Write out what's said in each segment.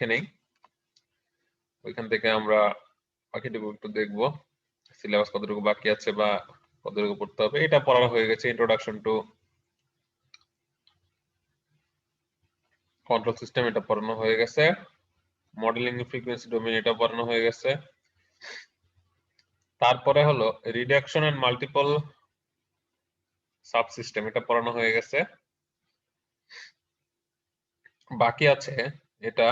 লিখে নেই, ওইখান থেকে আমরা বাকিটুকু একটু দেখবো সিলেবাস কতটুকু বাকি আছে বা কতটুকু পড়তে হবে। এটা পড়া হয়ে গেছে, ইন্ট্রোডাকশন টু কন্ট্রোল সিস্টেম এটা পড়ানো হয়ে গেছে, মডেলিং ফ্রিকোয়েন্সি ডোমেইন এটা পড়ানো হয়ে গেছে। তারপরে হলো রিডাকশন এন্ড মাল্টিপল সাবসিস্টেম এটা পড়ানো হয়ে গেছে। বাকি আছে এটা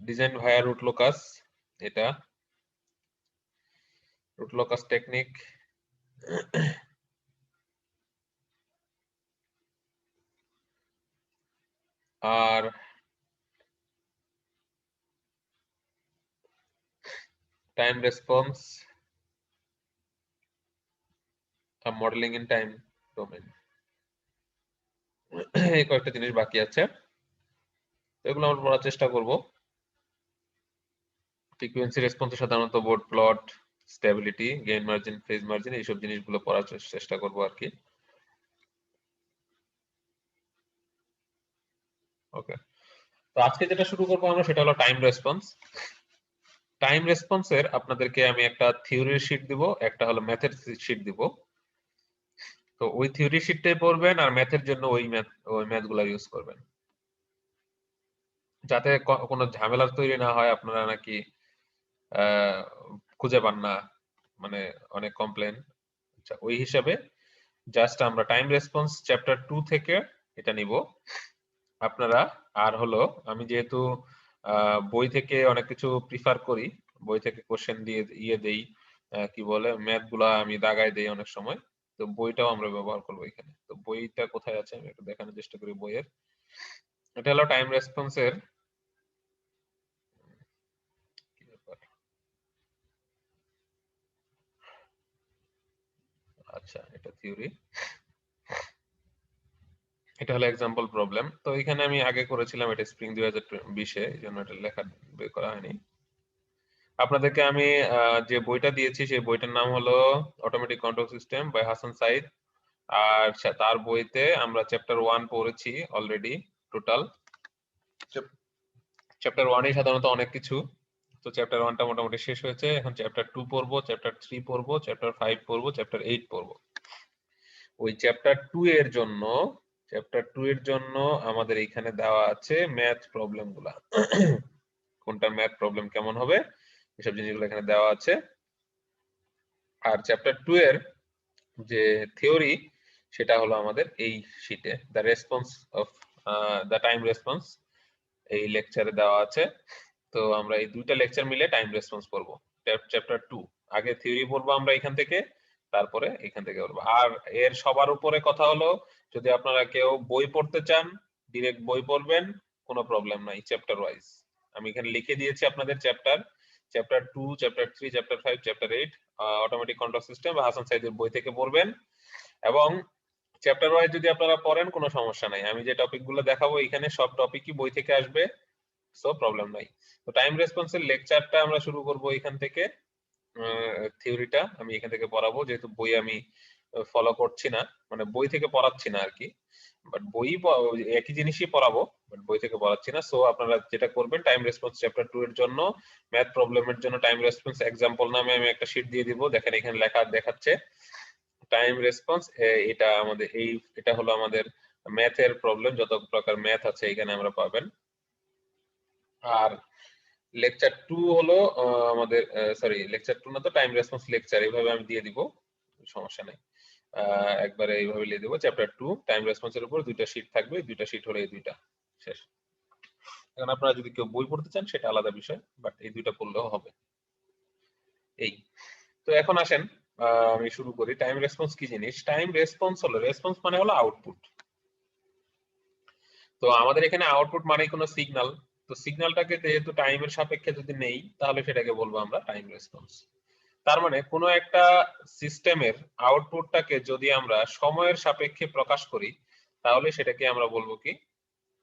ডিজাইন ভায়া রুট লোকাস, এটা রুট লোকাস টেকনিক। আর time response, modelling in time domain, এই কয়েকটা জিনিস বাকি আছে, এগুলো আমরা পড়ার চেষ্টা করব। ফ্রিকোয়েন্সি রেসপন্স সাধারণত board plot, stability, gain margin, phase margin এইসব জিনিসগুলো পড়ার চেষ্টা করব আর কি। ওকে, তো আজকে যেটা শুরু করবো আমরা সেটা হলো টাইম রেসপন্স। টাইম রেসপন্সের আপনাদেরকে আমি একটা থিওরির শিট দিব, একটা হলো ম্যাথের শিট দিব। তো ওই থিওরি শিটটাই পড়বেন আর ম্যাথের জন্য ওই ম্যাথগুলো ইউজ করবেন, যাতে কোনো ঝামেলার তৈরি না হয়, আপনারা নাকি খুঁজে পান না, মানে অনেক কমপ্লেন। আচ্ছা, ওই হিসাবে জাস্ট আমরা টাইম রেসপন্স চ্যাপ্টার 2 থেকে এটা নিব আপনারা। আর হলো আমি যেহেতু বই থেকে অনেক কিছু প্রিফার করি, বই থেকে কোশ্চেন দিয়ে দেই, কি বলে ম্যাথ গুলা আমি দাগায় দেই অনেক সময়, তো বইটাও আমরা ব্যবহার করবো এখানে। তো বইটা কোথায় আছে আমি একটু দেখানোর চেষ্টা করি। বইয়ের এটা হলো টাইম রেসপন্সের, আচ্ছা এটা থিওরি, এটা হলো এক্সাম্পল প্রবলেম। তো এখানে আমি আগে করেছিলাম, এটা স্প্রিং 2020-এ, এই জন্য এটা লেখা বের করা হয়নি। আপনাদেরকে আমি যে বইটা দিয়েছি সেই বইটার নাম হলো automatic control system by Hasan Saeed. আর তার বইতে আমরা চ্যাপ্টার 1 পড়েছি অলরেডি। টোটাল চ্যাপ্টার 1-এই সাধারণত অনেক কিছু, তো চ্যাপ্টার 1টা মোটামুটি শেষ হয়েছে। এখন চ্যাপ্টার 2 পড়বো, চ্যাপ্টার 3 পড়বো, চ্যাপ্টার 5 পড়বো, চ্যাপ্টার 8 পড়বো। ওই চ্যাপ্টার 2 এর জন্য আমাদের এখানে দেওয়া আছে ম্যাথ প্রবলেম গুলা। কোনটা ম্যাথ প্রবলেম কেমন হবে এসব জিনিসগুলো এখানে দেওয়া আছে। আর চ্যাপ্টার 2 এর যে থিওরি সেটা হলো আমাদের এই শীটে, the response of the time response, এই লেকচারে দেওয়া আছে। তো আমরা এই দুইটা লেকচার মিলে টাইম রেসপন্স পড়বো, চ্যাপ্টার 2। আগে থিওরি পড়বো আমরা এখান থেকে, তারপরে এখান থেকে পড়বো। আর এর সবার উপরে কথা হলো, যদি আপনারা কেউ বই পড়তে চান ডিরেক্ট বই পড়বেন, কোনো প্রবলেম নাই, চ্যাপ্টার ওয়াইজ আমি এখানে লিখে দিয়েছি আপনাদের chapter 2, chapter 3, chapter 5, chapter 8 automatic control system বা হাসান সাইদের বই থেকে পড়বেন। এবং চ্যাপ্টার ওয়াইজ যদি আপনারা পড়েন কোনো সমস্যা নাই, আমি যে টপিকগুলো দেখাবো এখানে সব টপিকই বই থেকে আসবে, সো প্রবলেম নাই। তো টাইম রেসপন্সের লেকচারটা আমরা শুরু করব এখান থেকে। থিওরিটা আমি এখান থেকে পড়াবো, যেহেতু বই আমি ফলো করছি না, মানে বই থেকে পড়াচ্ছি না আর কি, বাট বই একই জিনিসই পড়াবো, বাট বই থেকে পড়াচ্ছি না। সো আপনারা যেটা করবেন, টাইম রেসপন্স চ্যাপ্টার 2 এর জন্য ম্যাথ প্রবলেমের জন্য টাইম রেসপন্স এক্সাম্পল নামে আমি একটা শীট দিয়ে দিব, দেখেন এখানে লেখা দেখাচ্ছে টাইম রেসপন্স। এটা হলো আমাদের ম্যাথের প্রবলেম, যত প্রকার ম্যাথ আছে এখানে আমরা পাবেন। আর লেকচার 2 হলো আমাদের, সরি লেকচার 2 না তো, টাইম রেসপন্স লেকচার, এইভাবে আমি দিয়ে দিব, সমস্যা নেই। একবারে এইভাবে লিখে দেব চ্যাপ্টার 2 টাইম রেসপন্সের উপর দুইটা শীট থাকবে, দুইটা শীট হলো এই দুইটা, শেষ। এখন আপনারা যদি কেউ বই পড়তে চান সেটা আলাদা বিষয়, বাট এই দুইটা পড়লেও হবে। এই তো এখন আসেন আমি শুরু করি। টাইম রেসপন্স কি জিনিস? টাইম রেসপন্স হলো, রেসপন্স মানে হলো আউটপুট। তো আমাদের এখানে আউটপুট মানে কোনো সিগন্যাল, তো সিগন্যালটাকে যেহেতু টাইমের সাপেক্ষে যদি নেই তাহলে সেটাকে বলবো আমরা টাইম রেসপন্স। তার মানে কোনো একটা সিস্টেমের আউটপুটটাকে যদি আমরা সময়ের সাপেক্ষে প্রকাশ করি তাহলে সেটাকে আমরা বলবো কি,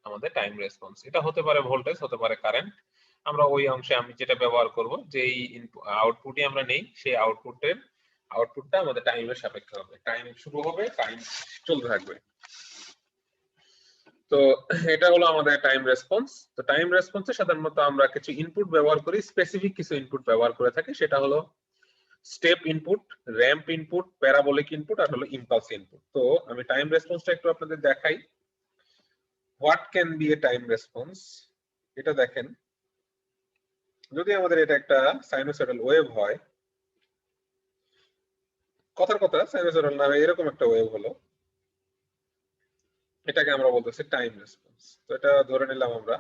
আমাদের টাইম রেসপন্স। এটা হতে পারে ভোল্টেজ, হতে পারে কারেন্ট। আমরা ওই অংশে আমি যেটা ব্যবহার করব, যে এই আউটপুটই আমরা নেই, সেই আউটপুটটা আমাদের টাইমের সাপেক্ষে হবে, টাইম শুরু হবে টাইম চলতে থাকবে। তো এটা হলো আমাদের টাইম রেসপন্স। তো টাইম রেসপন্সে সাধারণত আমরা কিছু ইনপুট ব্যবহার করি, স্পেসিফিক কিছু ইনপুট ব্যবহার করে থাকি। সেটা হলো step input, ramp input, parabolic input আর হলো ইম্পালস ইনপুট। তো আমি টাইম রেসপন্সটা একটু আপনাদের দেখাই। What can B A time response, এটা দেখেন, যদি আমাদের এটা একটা সাইনোসয়েডাল ওয়েভ হয়, কথার কথা সাইনোসয়েডাল না এরকম একটা ওয়েভ হলো, এটাকে আমরা বলতেছি টাইম রেসপন্স। তো এটা ধরে নিলাম আমরা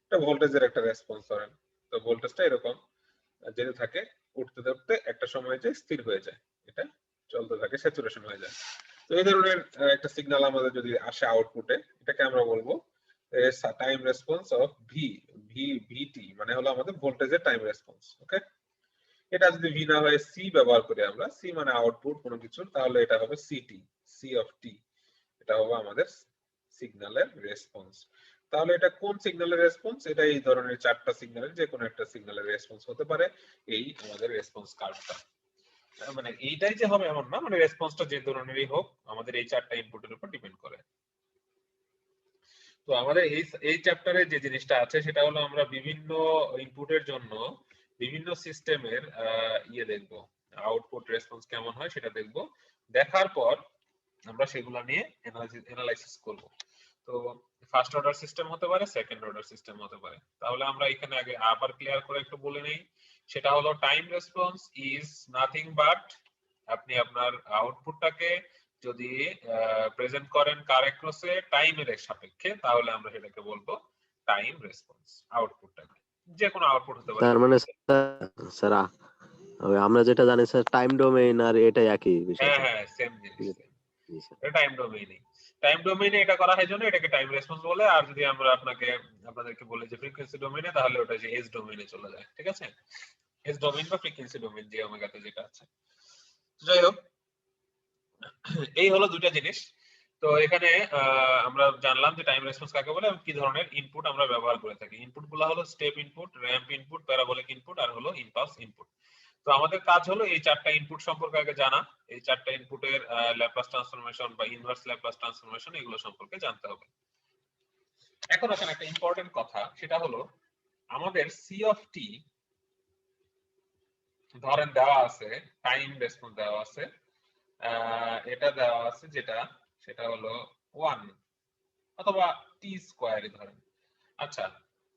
এটা ভোল্টেজের একটা রেসপন্স ধরেন। তো ভোল্টেজটা এরকম যেতে থাকে, উঠতে উঠতে একটা সময় যে স্থির হয়ে যায়, এটা চলতে থাকে, স্যাচুরেশন হয়ে যায়। তো এই ধরনের একটা সিগন্যাল আমাদের যদি আসে আউটপুটে, এটাকে আমরা বলবো টাইম রেসপন্স অফ ভিটি, মানে হলো আমাদের ভোল্টেজের টাইম রেসপন্স। ওকে, এটা যদি ভি না হয় সি ব্যবহার করি আমরা, সি মানে আউটপুট কোনো কিছুর, তাহলে এটা হবে সিটি, সি অফ টি, এটা হবে আমাদের সিগন্যালের রেসপন্স। তাহলে এটা কোন সিগন্যালের রেসপন্স? এটা এই ধরনের চারটা সিগন্যালের যে কোনো একটা সিগন্যালের রেসপন্স হতে পারে এই আমাদের রেসপন্স কার্ভটা। মানে এইটাই যে হবে এমন না, মানে রেসপন্সটা যে ধরনেরই হোক আমাদের এই চারটা ইনপুটের উপর ডিপেন্ড করে। তো আমাদের এই চ্যাপ্টারে যে জিনিসটা আছে সেটা হলো আমরা বিভিন্ন ইনপুটের জন্য বিভিন্ন সিস্টেমের দেখব, আউটপুট রেসপন্স কেমন হয় সেটা দেখব। দেখার পর আমরা সেগুলো নিয়ে অ্যানালাইসিস করব। তো ফার্স্ট অর্ডার সিস্টেম হতে পারে, সেকেন্ড অর্ডার সিস্টেম হতে পারে। তাহলে আমরা এখানে আগে আবার ক্লিয়ার করে একটু বলে নেই। সেটা হলো time response is nothing but, আপনি আপনার আউটপুটটাকে যদি প্রেজেন্ট করেন কারেক্টনেসে টাইমের সাপেক্ষে, তাহলে আমরা সেটাকে বলবো টাইম রেসপন্স। আউটপুটটাকে যে কোনো আউটপুট হতে পারে। তার মানে স্যার আমরা যেটা জানি স্যার টাইম ডোমেইন আর এটা একই বিষয়। হ্যাঁ হ্যাঁ, সেম জিনিস, এটা টাইম ডোমেইনই। টাইম ডোমেইনে এটা করা হয় জন্য এটাকে টাইম রেসপন্স বলে। আর যদি আমরা আপনাদেরকে বলি যে ফ্রিকোয়েন্সি ডোমেইনে, তাহলে ওটা যে এস ডোমেইনে চলে যায়। ঠিক আছে, এস ডোমেইন বা ফ্রিকোয়েন্সি ডোমেইন যে ওমেগাতে যেটা আছে। যাই হোক, এই হলো দুটো জিনিস। তো এখানে আমরা জানলাম যে টাইম রেসপন্স কাকে বলে এবং কি ধরনের ইনপুট আমরা ব্যবহার করে থাকি। ইনপুট গুলো হলো step input, ramp input, parabolic input আর হলো ইম্পালস ইনপুট। তো আমাদের কাজ হলো এই চারটা ইনপুট সম্পর্কে আগে জানা, এই চারটা ইনপুটের ল্যাপ্লাস ট্রান্সফরমেশন বা ইনভার্স ল্যাপ্লাস ট্রান্সফরমেশন এগুলো সম্পর্কে জানতে হবে। এখন এখানে একটা ইম্পর্টেন্ট কথা, সেটা হলো আমাদের সি অফ টি ধরেন দেওয়া আছে, টাইম রেসপন্স দেওয়া আছে, এটা দেওয়া আছে যেটা সেটা হলো 1 অথবা টি স্কয়ারই ধরেন। আচ্ছা,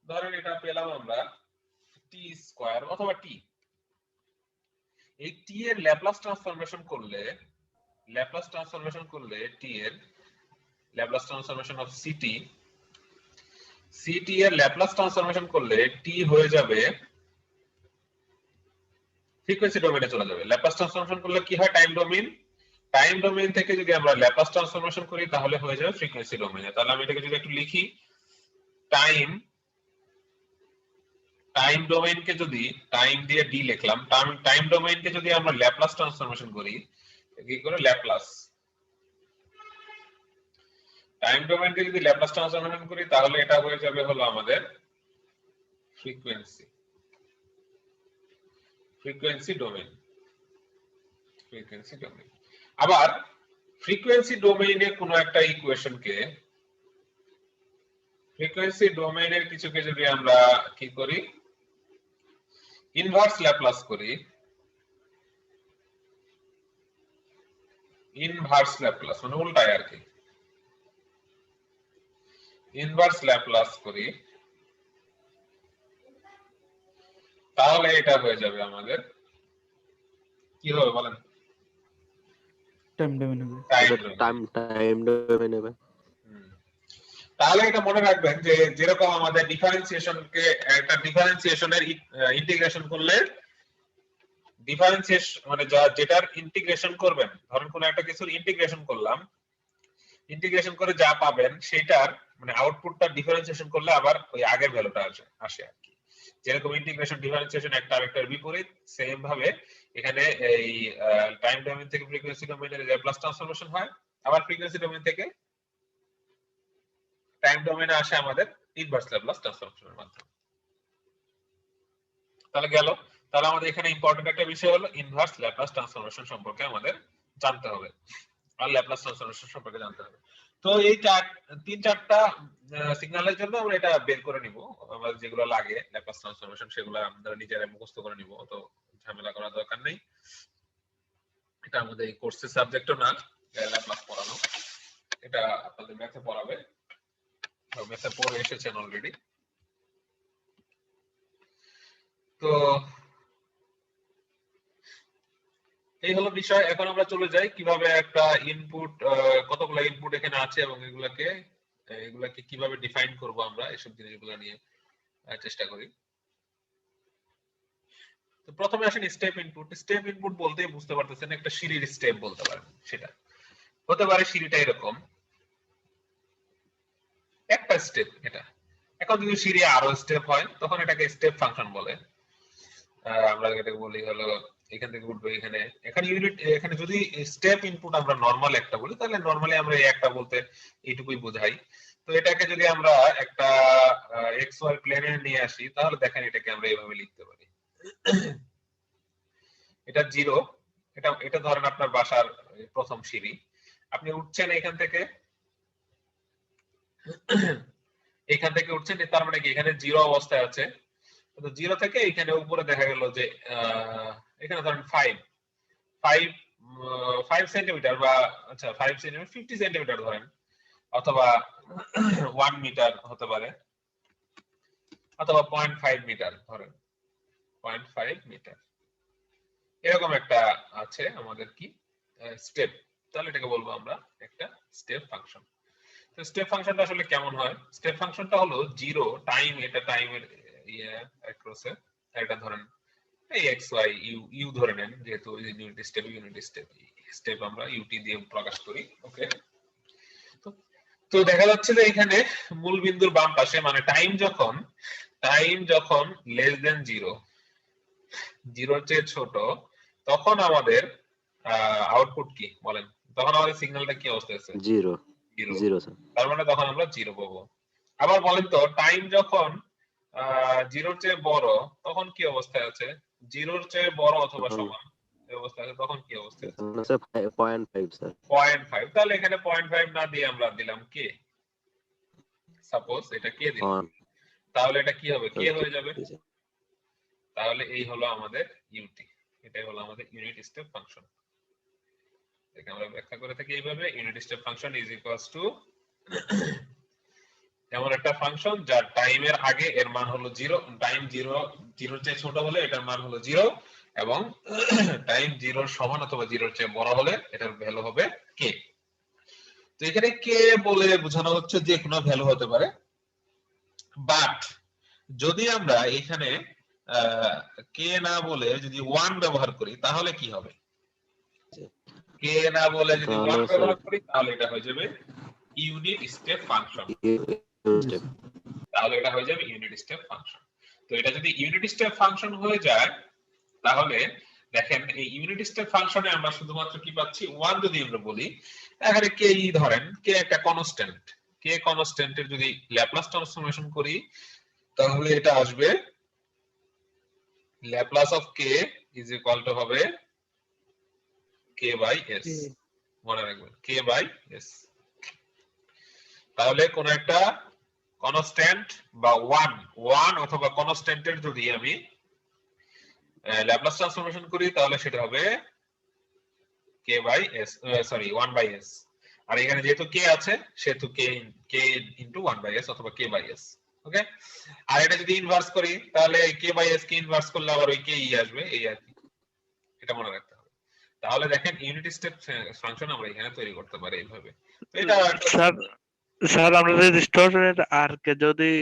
ধরেন এটা পেলাম আমরা টি স্কয়ার অথবা টি। এই টি এর ল্যাপ্লাস ট্রান্সফরমেশন করলে টি এর ল্যাপ্লাস ট্রান্সফরমেশন অফ সিটি এর ল্যাপ্লাস ট্রান্সফরমেশন করলে টি হয়ে যাবে ফ্রিকোয়েন্সি ডোমেইনে চলে যাবে। ল্যাপ্লাস ট্রান্সফরমেশন করলে কি হয়? টাইম ডোমেইন থেকে যদি আমরা ল্যাপ্লাস ট্রান্সফরমেশন করি তাহলে হয়ে যাবে ফ্রিকোয়েন্সি ডোমেইনে। তাহলে আমি এটাকে যদি একটু লিখি, টাইম ডোমেইনকে যদি টাইম দিয়ে ডি লিখলাম, টাইম ডোমেইনকে যদি আমরা ল্যাপ্লাস ট্রান্সফরমেশন করি, কি করে ল্যাপ্লাস টাইম ডোমেইনকে যদি ল্যাপ্লাস ট্রান্সফরমেশন করি তাহলে এটা হয়ে যাবে হলো আমাদের ফ্রিকোয়েন্সি ডোমেইন। আবার ফ্রিকোয়েন্সি ডোমেইনের কোন একটা ইকুয়েশনকে, ফ্রিকোয়েন্সি ডোমেইনের কিছুকে যদি আমরা কি করি, ইনভার্স ল্যাপ্লাস করি, ইনভার্স ল্যাপ্লাস মানে উল্টায় আর কি, ইনভার্স ল্যাপ্লাস করি, তাহলে এটা হয়ে যাবে আমাদের কি হবে বলেন? টাইম ডোমেইন হবে। তাহলে এটা মনে রাখবেন যে যেরকম আমাদের ডিফারেন্সিয়েশনকে একটা ডিফারেন্সিয়েশনের ইন্টিগ্রেশন করলে মানে যেটার ইন্টিগ্রেশন করবেন, ধরেন কোন একটা কিছুর ইন্টিগ্রেশন করলাম, ইন্টিগ্রেশন করে যা পাবেন সেটার মানে আউটপুটটা ডিফারেন্সিয়েশন করলে আবার ওই আগের ভ্যালুটা আসে আর কি। যেরকম ইন্টিগ্রেশন ডিফারেন্সিয়েশন একটা আরেকটার বিপরীত, সেম ভাবে এখানে এই টাইম ডোমেইন থেকে ফ্রিকোয়েন্সি ডোমেইনের ল্যাপ্লাস ট্রান্সফরমেশন হয়, আবার ফ্রিকোয়েন্সি ডোমেইন থেকে টাইম ডোমেইনে আসে আমাদের ইনভার্স ল্যাপ্লাস ট্রান্সফরমেশনের মাধ্যমে। তাহলে গেল, তাহলে আমাদের এখানে ইম্পর্টেন্ট একটা বিষয় হলো ইনভার্স ল্যাপ্লাস ট্রান্সফরমেশন সম্পর্কে আমাদের জানতে হবে আর ল্যাপ্লাস ট্রান্সফরমেশন সম্পর্কে জানতে হবে। তো এই তিন চারটা সিগন্যালের জন্য আমরা এটা বের করে নিব, আমরা যেগুলো লাগে ল্যাপ্লাস ট্রান্সফরমেশন সেগুলো আমরা নিজেরা মুখস্থ করে নিব, তো ঝামেলা করার দরকার নেই। এটা আমাদের এই কোর্সের সাবজেক্টও না ল্যাপ্লাস পড়ানো, এটা আপনাদের ম্যাথে পড়াবে, ম্যাথে পড়ে এসেছেন অলরেডি। তো এই হলো বিষয়। এখন আমরা চলে যাই কিভাবে একটা ইনপুট, কতগুলো ইনপুট এখানে আছে এবং এগুলাকে কিভাবে ডিফাইন করব আমরা, এসব জিনিসগুলো নিয়ে চেষ্টা করি। তো প্রথমে আসেন স্টেপ ইনপুট। স্টেপ ইনপুট বলতে বুঝতে পারতেছেন একটা সিঁড়ির স্টেপ বলতে পারেন, সেটা হতে পারে সিঁড়িটা এরকম একটা স্টেপ এটা। এখন যদি সিঁড়ি আরো স্টেপ হয় তখন এটাকে স্টেপ ফাংশন বলে। আমরা এটাকে বলি হলো এখান থেকে উঠবে এখানে, এখানে ইউনিট, এখানে যদি স্টেপ ইনপুট আমরা নরমাল একটা বলি তাহলে নরমালি আমরা এই একটা বলতে এইটুকুই বোঝাই। তো এটাকে যদি আমরা একটা এক্স ওয়াই প্লেনে নিয়ে আসি তাহলে দেখেন এটাকে আমরা এইভাবে লিখতে পারি। এটা 0, এটা ধরেন আপনার বাসার প্রথম সিঁড়ি, আপনি উঠছেন এখান থেকে উঠছেন, তার মানে কি এখানে 0 অবস্থায় আছে। তো 0 থেকে এখানে উপরে দেখা গেল যে এখানে ধরেন 5 সেন্টিমিটার বা আচ্ছা 5 সেন্টিমিটার 50 সেন্টিমিটার ধরেন, অথবা 1 মিটার হতে পারে, অথবা 0.5 মিটার ধরেন, 0.5 মিটার এরকম একটা আছে আমাদের কি স্টেপ। তাহলে এটাকে বলবো আমরা একটা স্টেপ ফাংশন। তো স্টেপ ফাংশনটা আসলে কেমন হয়? স্টেপ ফাংশনটা হলো 0 টাইম, এটা টাইমের অ্যাক্রসে, এটা ধরেন এই এক্স ওয়াই ইউ ধরে নেন, যেহেতু ইউনিট স্টেপ আমরা ইউটি দিয়ে প্রকাশ করি। ওকে, তো দেখা যাচ্ছে যে এখানে মূল বিন্দুর বাম পাশে মানে টাইম যখন লেস দেন 0, 0 চেয়ে ছোট, তখন আমাদের আউটপুট কি বলেন? তখন আমাদের সিগন্যালটা কি অবস্থায় আছে? 0 0 স্যার। তার মানে তখন আমরা 0 পাবো। আবার বলেন তো টাইম যখন 0 চেয়ে বড় তখন কি অবস্থায় আছে? 0 চেয়ে বড় অথবা সমান এই অবস্থায় আছে, তখন কি অবস্থায় আছে? 0.5 স্যার। 0.5। তাহলে এখানে 0.5 না দিয়ে আমরা দিলাম কে, সাপোজ এটা কে দিলাম, তাহলে এটা কি হবে? কে হয়ে যাবে। তাহলে এই হলো আমাদের ইউটি, এটাই হলো আমাদের ইউনিট স্টেপ ফাংশন। এটাকে আমরা ব্যাখ্যা করে থাকি এইভাবে, unit step function is equals to এমন একটা ফাংশন যার টাইমের আগে এর মান হলো 0, টাইম 0 চেয়ে ছোট হলে এটার মান হলো 0, এবং টাইম 0 সমান অথবা 0 চেয়ে বড় হলে এটার ভ্যালু হবে কে। তো এখানে কে বলে বোঝানো হচ্ছে যে কোনো ভ্যালু হতে পারে, বাট যদি আমরা এখানে কে না বলে যদি 1 ব্যবহার করি তাহলে কি হবে? কে না বলে যদি 1 ব্যবহার করি তাহলে এটা হয়ে যাবে ইউনিট স্টেপ ফাংশন। তাহলে এটা হয়ে যাবে ইউনিট স্টেপ ফাংশন। তো এটা যদি ইউনিট স্টেপ ফাংশন হয়ে যায় তাহলে দেখেন এই ইউনিট স্টেপ ফাংশনে আমরা শুধুমাত্র কি পাচ্ছি 1 যদি আমরা বলি, এখানে কে ধরেন কে একটা কনস্ট্যান্ট, কে কনস্ট্যান্টের যদি ল্যাপ্লাস ট্রান্সফরমেশন করি তাহলে এটা আসবে Laplace of K is equal two হবে কে বাই এস। মনে রাখবেন কে বাই এস। তাহলে কোন একটা কনস্ট্যান্ট বা 1 অথবা কনস্ট্যান্টের যদি আমি ল্যাপ্লাস ট্রান্সফরমেশন করি তাহলে সেটা হবে K by S, sorry 1 by S. আর এখানে যেহেতু কে আছে সেহেতু কে ইনটু 1 বাই এস অথবা কে বাই এস। ওকে, আর এটা যদি ইনভার্স করি তাহলে কে বাই এস কে ইনভার্স করলে আবার ওই কে আসবে, এই আর কি, এটা মনে রাখতে হবে। তাহলে দেখেন ইউনিট স্টেপ ফাংশন আমরা এখানে তৈরি করতে পারি এইভাবে। এটা স্যার আমরা রেজিস্টরের আর কে যদি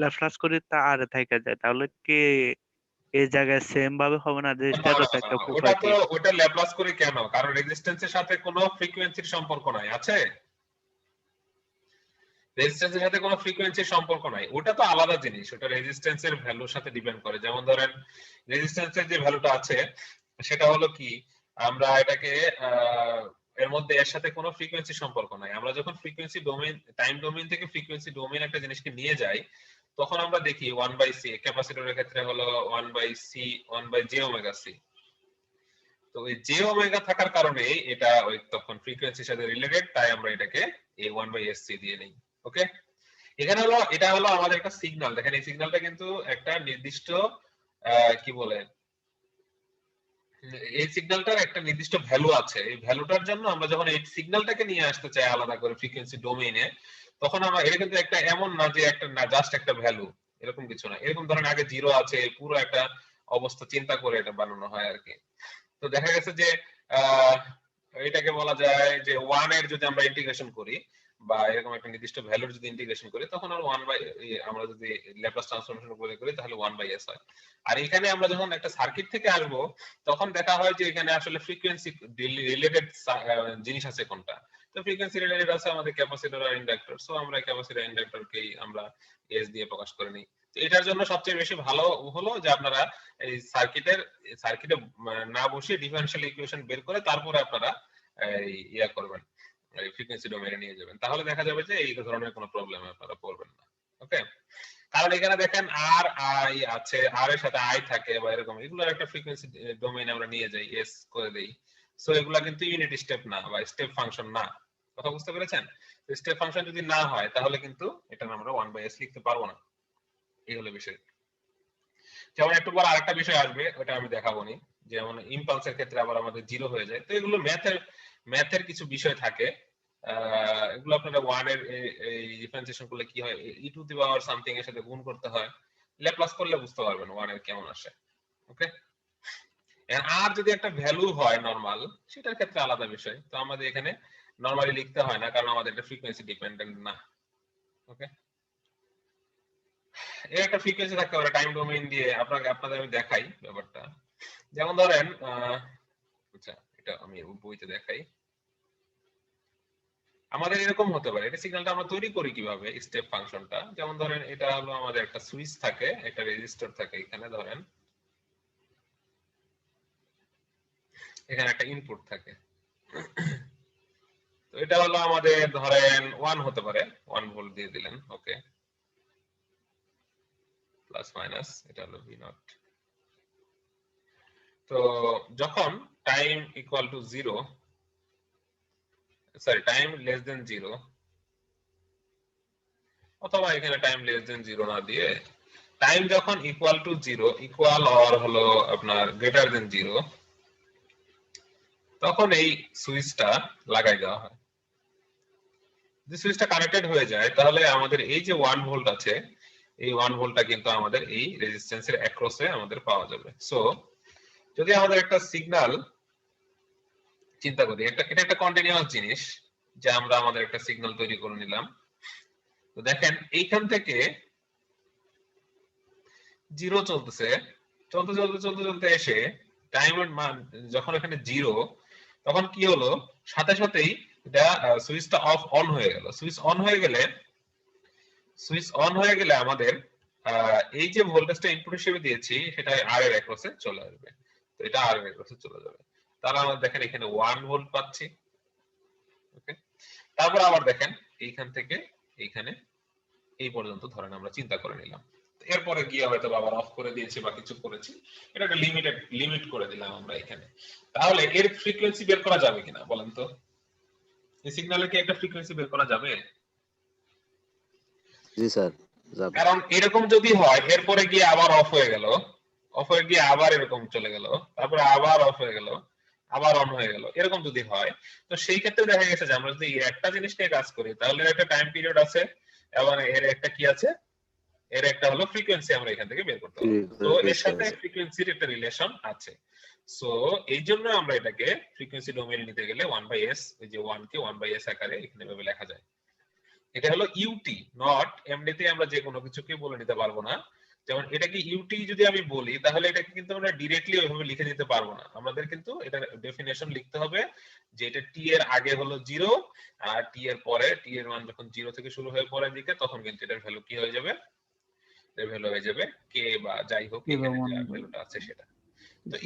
ল্যাপ্লাস করি তা আর থেকে যায় তাহলে কি এই জায়গায় সেম ভাবে হবে না? রেজিস্টারও তো একটা প্রপার্টি। ওটা ল্যাপ্লাস করে কেন? কারণ রেজিস্ট্যান্সের সাথে কোনো ফ্রিকোয়েন্সির সম্পর্ক নাই, আছে? রেজিস্ট্যান্সের সাথে কোনো ফ্রিকোয়েন্সির সম্পর্ক নাই, ওটা তো আলাদা জিনিস, ওটা রেজিস্ট্যান্সের ভ্যালুর সাথে ডিপেন্ড করে। যেমন ধরেন রেজিস্ট্যান্সের যে ভ্যালুটা আছে সেটা হলো কি, আমরা এটাকে এর মধ্যে এর সাথে কোনো ফ্রিকোয়েন্সি সম্পর্ক নাই। আমরা যখন ফ্রিকোয়েন্সি ডোমেইন, টাইম ডোমেইন থেকে ফ্রিকোয়েন্সি ডোমেইন একটা জিনিসকে নিয়ে যাই তখন আমরা দেখি 1 বাই সি, ক্যাপাসিটরের ক্ষেত্রে হলো 1 by C, 1 by j omega C. তো ওই জে ওমেগা থাকার কারণে এটা ওই তখন ফ্রিকোয়েন্সির সাথে রিলেটেড, তাই আমরা এটাকে a1/sc দিয়ে নেই। ওকে, এখানে হলো এটা হলো আমাদের একটা সিগন্যাল। দেখেন এই সিগন্যালটা কিন্তু একটা নির্দিষ্ট কি বলে, এই সিগন্যালটার একটা নির্দিষ্ট ভ্যালু আছে। এই ভ্যালুটার জন্য আমরা যখন এই সিগন্যালটাকে নিয়ে আসতে চাই আলাদা করে ফ্রিকোয়েন্সি ডোমেইনে, তখন আমরা এটা কিন্তু একটা এমন না যে একটা না জাস্ট একটা ভ্যালু, এরকম কিছু না। এরকম ধরেন আগে জিরো আছে, পুরো একটা অবস্থা চিন্তা করে এটা বানানো হয় আর কি। তো দেখা গেছে যে এটাকে বলা যায় যে 1 এর যদি আমরা ইন্টিগ্রেশন করি বা এরকম একটা নির্দিষ্ট ভ্যালুর যদি ইন্টিগ্রেশন করি, তখন আর 1 বাই, আমরা যদি ল্যাপ্লাস ট্রান্সফরমেশন করে করি তাহলে 1/s হয়। আর এখানে আমরা যখন একটা সার্কিট থেকে আসবো, তখন দেখা হয় যে এখানে আসলে ফ্রিকোয়েন্সি রিলেটেড জিনিস আছে কোনটা। তো ফ্রিকোয়েন্সি রিলেটেড আছে আমাদের ক্যাপাসিটর আর ইন্ডাক্টর, সো আমরা ক্যাপাসিটর ইন্ডাক্টরকেই আমরা এস দিয়ে প্রকাশ করে নিই। তো এটার জন্য সবচেয়ে বেশি ভালো হলো যে আপনারা এই সার্কিটে না বসে ডিফারেনশিয়াল ইকুয়েশন বের করে তারপরে আপনারা এই ইয়া করবেন, এই ফ্রিকোয়েন্সি ডোমেইনে নিয়ে যাবেন, তাহলে দেখা যাবে যে এই ধরনের কোনো প্রবলেমে আপনারা পড়বেন না। ওকে, কারণ এখানে দেখেন আর আই আছে, আর এর সাথে আই থাকে বা এরকম, এগুলোর একটা ফ্রিকোয়েন্সি ডোমেইনে আমরা নিয়ে যাই, এস করে দেই। সো এগুলা কিন্তু ইউনিট স্টেপ না বা স্টেপ ফাংশন না। কথা বুঝতে পেরেছেন? স্টেপ ফাংশন যদি না হয় তাহলে কিন্তু এটা আমরা 1/s লিখতে পারবো না। এই হলো বিষয়। যেমন একটু পর আরেকটা বিষয় আসবে, ওটা আমি দেখাবো নি, যেমন ইম্পালসের ক্ষেত্রে আবার আমাদের জিরো হয়ে যায়। তো এগুলো ম্যাথের কিছু বিষয় থাকে, এগুলো আপনারা 1 এর এই ডিফারেন্সিয়েশন করলে কি হয়, ই টু দি পাওয়ার সামথিং এর সাথে গুণ করতে হয়, ল্যাপ্লাস করলে বুঝতে পারবেন 1 এর কেমন আসে। ওকে, আর যদি একটা ভ্যালু হয় নরমাল, সেটার ক্ষেত্রে আলাদা বিষয়। তো আমাদের এখানে নরমালি লিখতে হয় না, কারণ আমাদের এটা ফ্রিকোয়েন্সি ডিপেন্ডেন্ট না। ওকে, এর একটা ফ্রিকোয়েন্সি থাকতে পারে টাইম ডোমেইন দিয়ে। আপনাদের আমি দেখাই ব্যাপারটা। যেমন ধরেন আচ্ছা, এটা আমি বইতে দেখাই। আমাদের এরকম হতে পারে, এটা সিগন্যালটা আমরা তৈরি করি কিভাবে, স্টেপ ফাংশনটা। যেমন ধরেন এটা হলো আমাদের একটা সুইচ থাকে, একটা রেজিস্টর থাকে, এখানে ধরেন এখানে একটা ইনপুট থাকে। তো এটা হলো আমাদের ধরেন 1 হতে পারে, 1 ভোল্ট দিয়ে দিলেন। ওকে, প্লাস মাইনাস এটা হলো V0। তো যখন time equal to 0, sorry time less than 0, অথবা এখানে টাইম লেস দেন 0 না দিয়ে টাইম যখন ইকুয়াল টু 0, ইকুয়াল অর হলো আপনার গ্রেটার দেন 0, তখন এই সুইচটা লাগাই দেওয়া হয়। যদি সুইচটা কানেক্টেড হয়ে যায়, তাহলে আমাদের এই যে 1 ভোল্ট আছে, এই 1 ভোল্টটা কিন্তু আমাদের এই রেজিস্ট্যান্সের অ্যাক্রসে আমাদের পাওয়া যাবে। সো যদি আমাদের একটা সিগন্যাল চিন্তা করি, এটা একটা কন্টিনিউয়াস জিনিস, যে আমরা আমাদের একটা সিগন্যাল তৈরি করে নিলাম। তো দেখেন এইখান থেকে 0 চলতেছে, চলতে চলতে চলতে চলতে এসে টাইমের মান যখন এখানে 0, তখন কি হলো, সাথে সাথেই এটা সুইচটা অন হয়ে গেল। সুইচ অন হয়ে গেলে আমাদের এই যে ভোল্টেজটা ইনপুট হিসেবে দিয়েছি, সেটা আর এর অ্যাক্রসে চলে আসবে। তো এটা আর এর অ্যাক্রসে চলে যাবে। তাহলে আমরা দেখেন এখানে 1 ভোল্ট পাচ্ছি। ওকে, তারপর আবার দেখেন এইখান থেকে এইখানে এই পর্যন্ত ধরেন আমরা চিন্তা করে নিলাম। এরপরে গিয়ে হয়তো আবার অফ করে দিয়েছি বা কিছু করেছি, এটা একটা লিমিট করে দিলাম আমরা এখানে। তাহলে এর ফ্রিকোয়েন্সি বের করা যাবে কিনা বলেন তো? এই সিগন্যালের কি একটা ফ্রিকোয়েন্সি বের করা যাবে? জি স্যার, যাবে। কারণ এরকম যদি হয়, এরপরে গিয়ে আবার অফ হয়ে গেল, অফ হয়ে গিয়ে আবার এরকম চলে গেল, তারপরে আবার অফ হয়ে গেল, আবার অন হয়ে গেল, এরকম যদি হয়, তো সেই ক্ষেত্রে দেখা গেছে যে আমরা যদি একটা জিনিস নিয়ে কাজ করি, তাহলে এর একটা টাইম পিরিয়ড আছে এবং এর একটা কি আছে, এর একটা হলো ফ্রিকোয়েন্সি আমরা এখান থেকে বের করতে পারবো। তো এর সাথে ফ্রিকোয়েন্সির একটা রিলেশন আছে। সো এই জন্য আমরা এটাকে ফ্রিকোয়েন্সি ডোমেইনে নিতে গেলে 1/s, ওই যে 1 কে 1/s আকারে এখানে ভাবে লেখা যায়। এটা হলো ইউটি, নট এমনিতে আমরা যে কোনো কিছুকে বলে নিতে পারবো না। যেমন এটাকে ইউটি যদি আমি বলি, তাহলে এটাকে কিন্তু আমরা ডিরেক্টলি ওইভাবে লিখে দিতে পারবো না। আমাদের কিন্তু এটা ডেফিনেশন লিখতে হবে যে এটা টি এর আগে হলো 0, আর টি এর পরে, টি এর মান যখন 0 থেকে শুরু হয়ে পরের দিকে, তখন কিন্তু এটার ভ্যালু কি হয়ে যাবে, এর ভ্যালু হয়ে যাবে কে বা যাই হোক এখানে যে ভ্যালুটা আছে সেটা। তো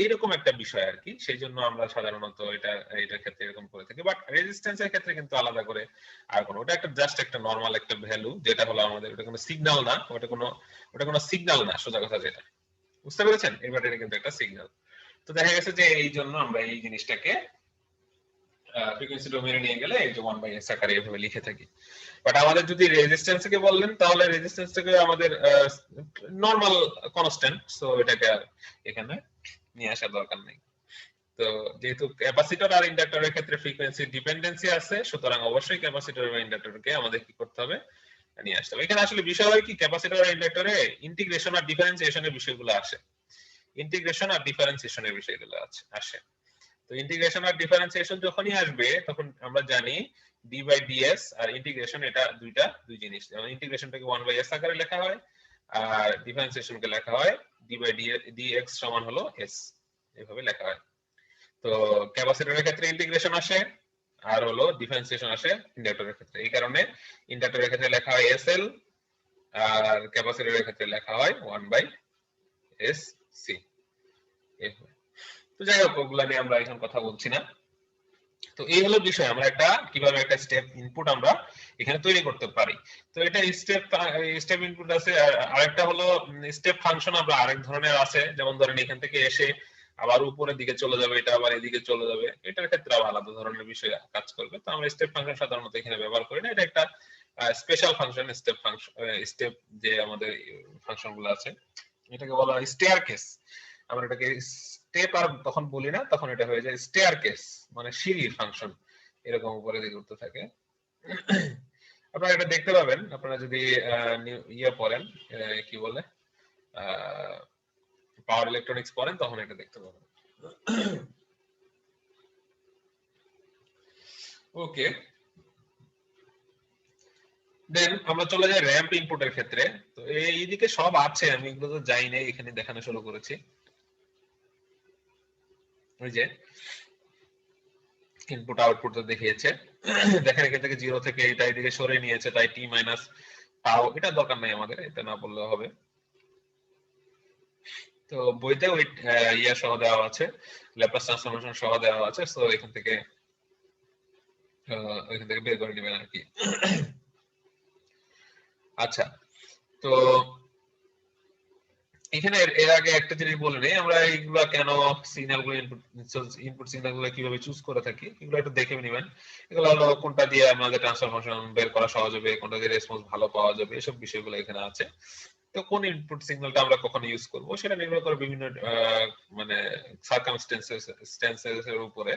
এইরকম একটা বিষয় আর কি। সেই জন্য আমরা সাধারণত এটার ক্ষেত্রে এরকম করে থাকি। বাট রেজিস্ট্যান্সের ক্ষেত্রে কিন্তু আলাদা করে আর কোনো, ওটা একটা জাস্ট একটা নরমাল একটা ভ্যালু, যেটা হলো আমাদের, ওটা কোনো সিগন্যাল না, ওটা কোনো সিগন্যাল না, সোজা কথা যেটা। বুঝতে পেরেছেন? এবার এটা কিন্তু একটা সিগন্যাল। তো দেখা গেছে যে এই জন্য আমরা এই জিনিসটাকে ফ্রিকোয়েন্সি ডোমেইনে নিয়ে গেলে এই যে 1/s আকারে এভাবে লিখে থাকি। বাট আমাদের যদি রেজিস্ট্যান্স কে বললেন তাহলে রেজিস্ট্যান্সটাকে আমাদের নরমাল কনস্ট্যান্ট, সো এটাকে আর এখানে নিয়ে আসার দরকার নেই। তো যেহেতু ক্যাপাসিটর আর ইন্ডাক্টরের ক্ষেত্রে ফ্রিকোয়েন্সি ডিপেন্ডেন্সি আছে, সুতরাং অবশ্যই ক্যাপাসিটর এবং ইন্ডাক্টরকে আমাদের কি করতে হবে, নিয়ে আসতে হবে। এখানে আসলে বিষয় হয় কি, ক্যাপাসিটর আর ইন্ডাক্টরে ইন্টিগ্রেশন আর ডিফারেন্সিয়েশনের বিষয়গুলো আসে, ইন্টিগ্রেশন আর ডিফারেন্সিয়েশনের বিষয়গুলো আসে। তো ইন্টিগ্রেশন আর ডিফারেন্সিয়েশন যখনই আসবে তখন আমরা জানি ডি বাই ডিএস আর ইন্টিগ্রেশন এটা দুই জিনিস। যেমন ইন্টিগ্রেশনটাকে 1/s আকারে লেখা হয় আর ডিফারেন্সিয়েশনকে লেখা হয় ডি বাই ডিএক্স সমান হলো এস, এভাবে লেখা হয়। তো ক্যাপাসিটরের ক্ষেত্রে ইন্টিগ্রেশন আসে আর হলো ডিফারেন্সিয়েশন আসে ইন্ডাক্টরের ক্ষেত্রে। এই কারণে ইন্ডাক্টরের ক্ষেত্রে লেখা হয় এসএল আর ক্যাপাসিটরের ক্ষেত্রে লেখা হয় 1/sc। তো যাই হোক, ওগুলা নিয়ে আমরা এখন কথা বলছি না। তো এই হলো বিষয়, আমরা একটা কিভাবে একটা স্টেপ ইনপুট আমরা এখানে তৈরি করতে পারি। তো এটা স্টেপ ইনপুট আছে। আরেকটা হলো স্টেপ ফাংশন, আমরা আরেক ধরনের আছে, যেমন ধরেন এখান থেকে এসে আবার উপরের দিকে চলে যাবে, এটা আবার এদিকে চলে যাবে, এটার ক্ষেত্রে আবার আলাদা ধরনের বিষয় কাজ করবে। তো আমরা স্টেপ ফাংশন সাধারণত এখানে ব্যবহার করি না, এটা একটা স্পেশাল ফাংশন। স্টেপ যে আমাদের ফাংশন গুলো আছে এটাকে বলা হয় স্টেয়ারকেস। আমরা এটাকে স্টেপ আর তখন বলি না, তখন এটা হয়ে যায় স্টেয়ারকেস, মানে সিঁড়ির ফাংশন, এরকম উপরে দিকে উঠতে থাকে। আপনারা এটা দেখতে পাবেন, আপনারা যদি ইয়ে পড়েন, কি বলে, পাওয়ার ইলেকট্রনিক্স পড়েন, তখন এটা দেখতে পাবেন। ওকে, দেন আমরা চলে যাই র্যাম্প ইনপুটের ক্ষেত্রে। তো এইদিকে সব আছে, আমি এগুলো তো যাই নাই, এখানে দেখানো শুরু করেছি। ওই যে ইনপুট আউটপুট তো দেখিয়েছে, দেখেন এখান থেকে 0 থেকে এটা এদিকে সরে নিয়েছে, তাই টি মাইনাস টাও, এটা দরকার নাই আমাদের, এটা না বললেও হবে। তো বইতে ওই ইয়া সহ দেওয়া আছে, ল্যাপ্লাস ট্রান্সফরমেশন সহ দেওয়া আছে, সো এখান থেকে বের করে নেবেন আর কি। আচ্ছা, তো এখানে এর আগে একটা জিনিস বলে নেই, আমরা এইগুলা কেন সিগন্যালগুলো ইনপুট সিগন্যালগুলো কিভাবে চুজ করে থাকি, এগুলো একটু দেখে নেবেন। এগুলো হলো কোনটা দিয়ে আমাদের ট্রান্সফার ফাংশন বের করা সহজ হবে, কোনটা দিয়ে রেসপন্স ভালো পাওয়া যাবে, এসব বিষয়গুলো এখানে আছে। তো কোন ইনপুট সিগন্যালটা আমরা কখন ইউজ করব সেটা নির্ভর করে বিভিন্ন মানে সার্কামস্টেন্সেস এর উপরে,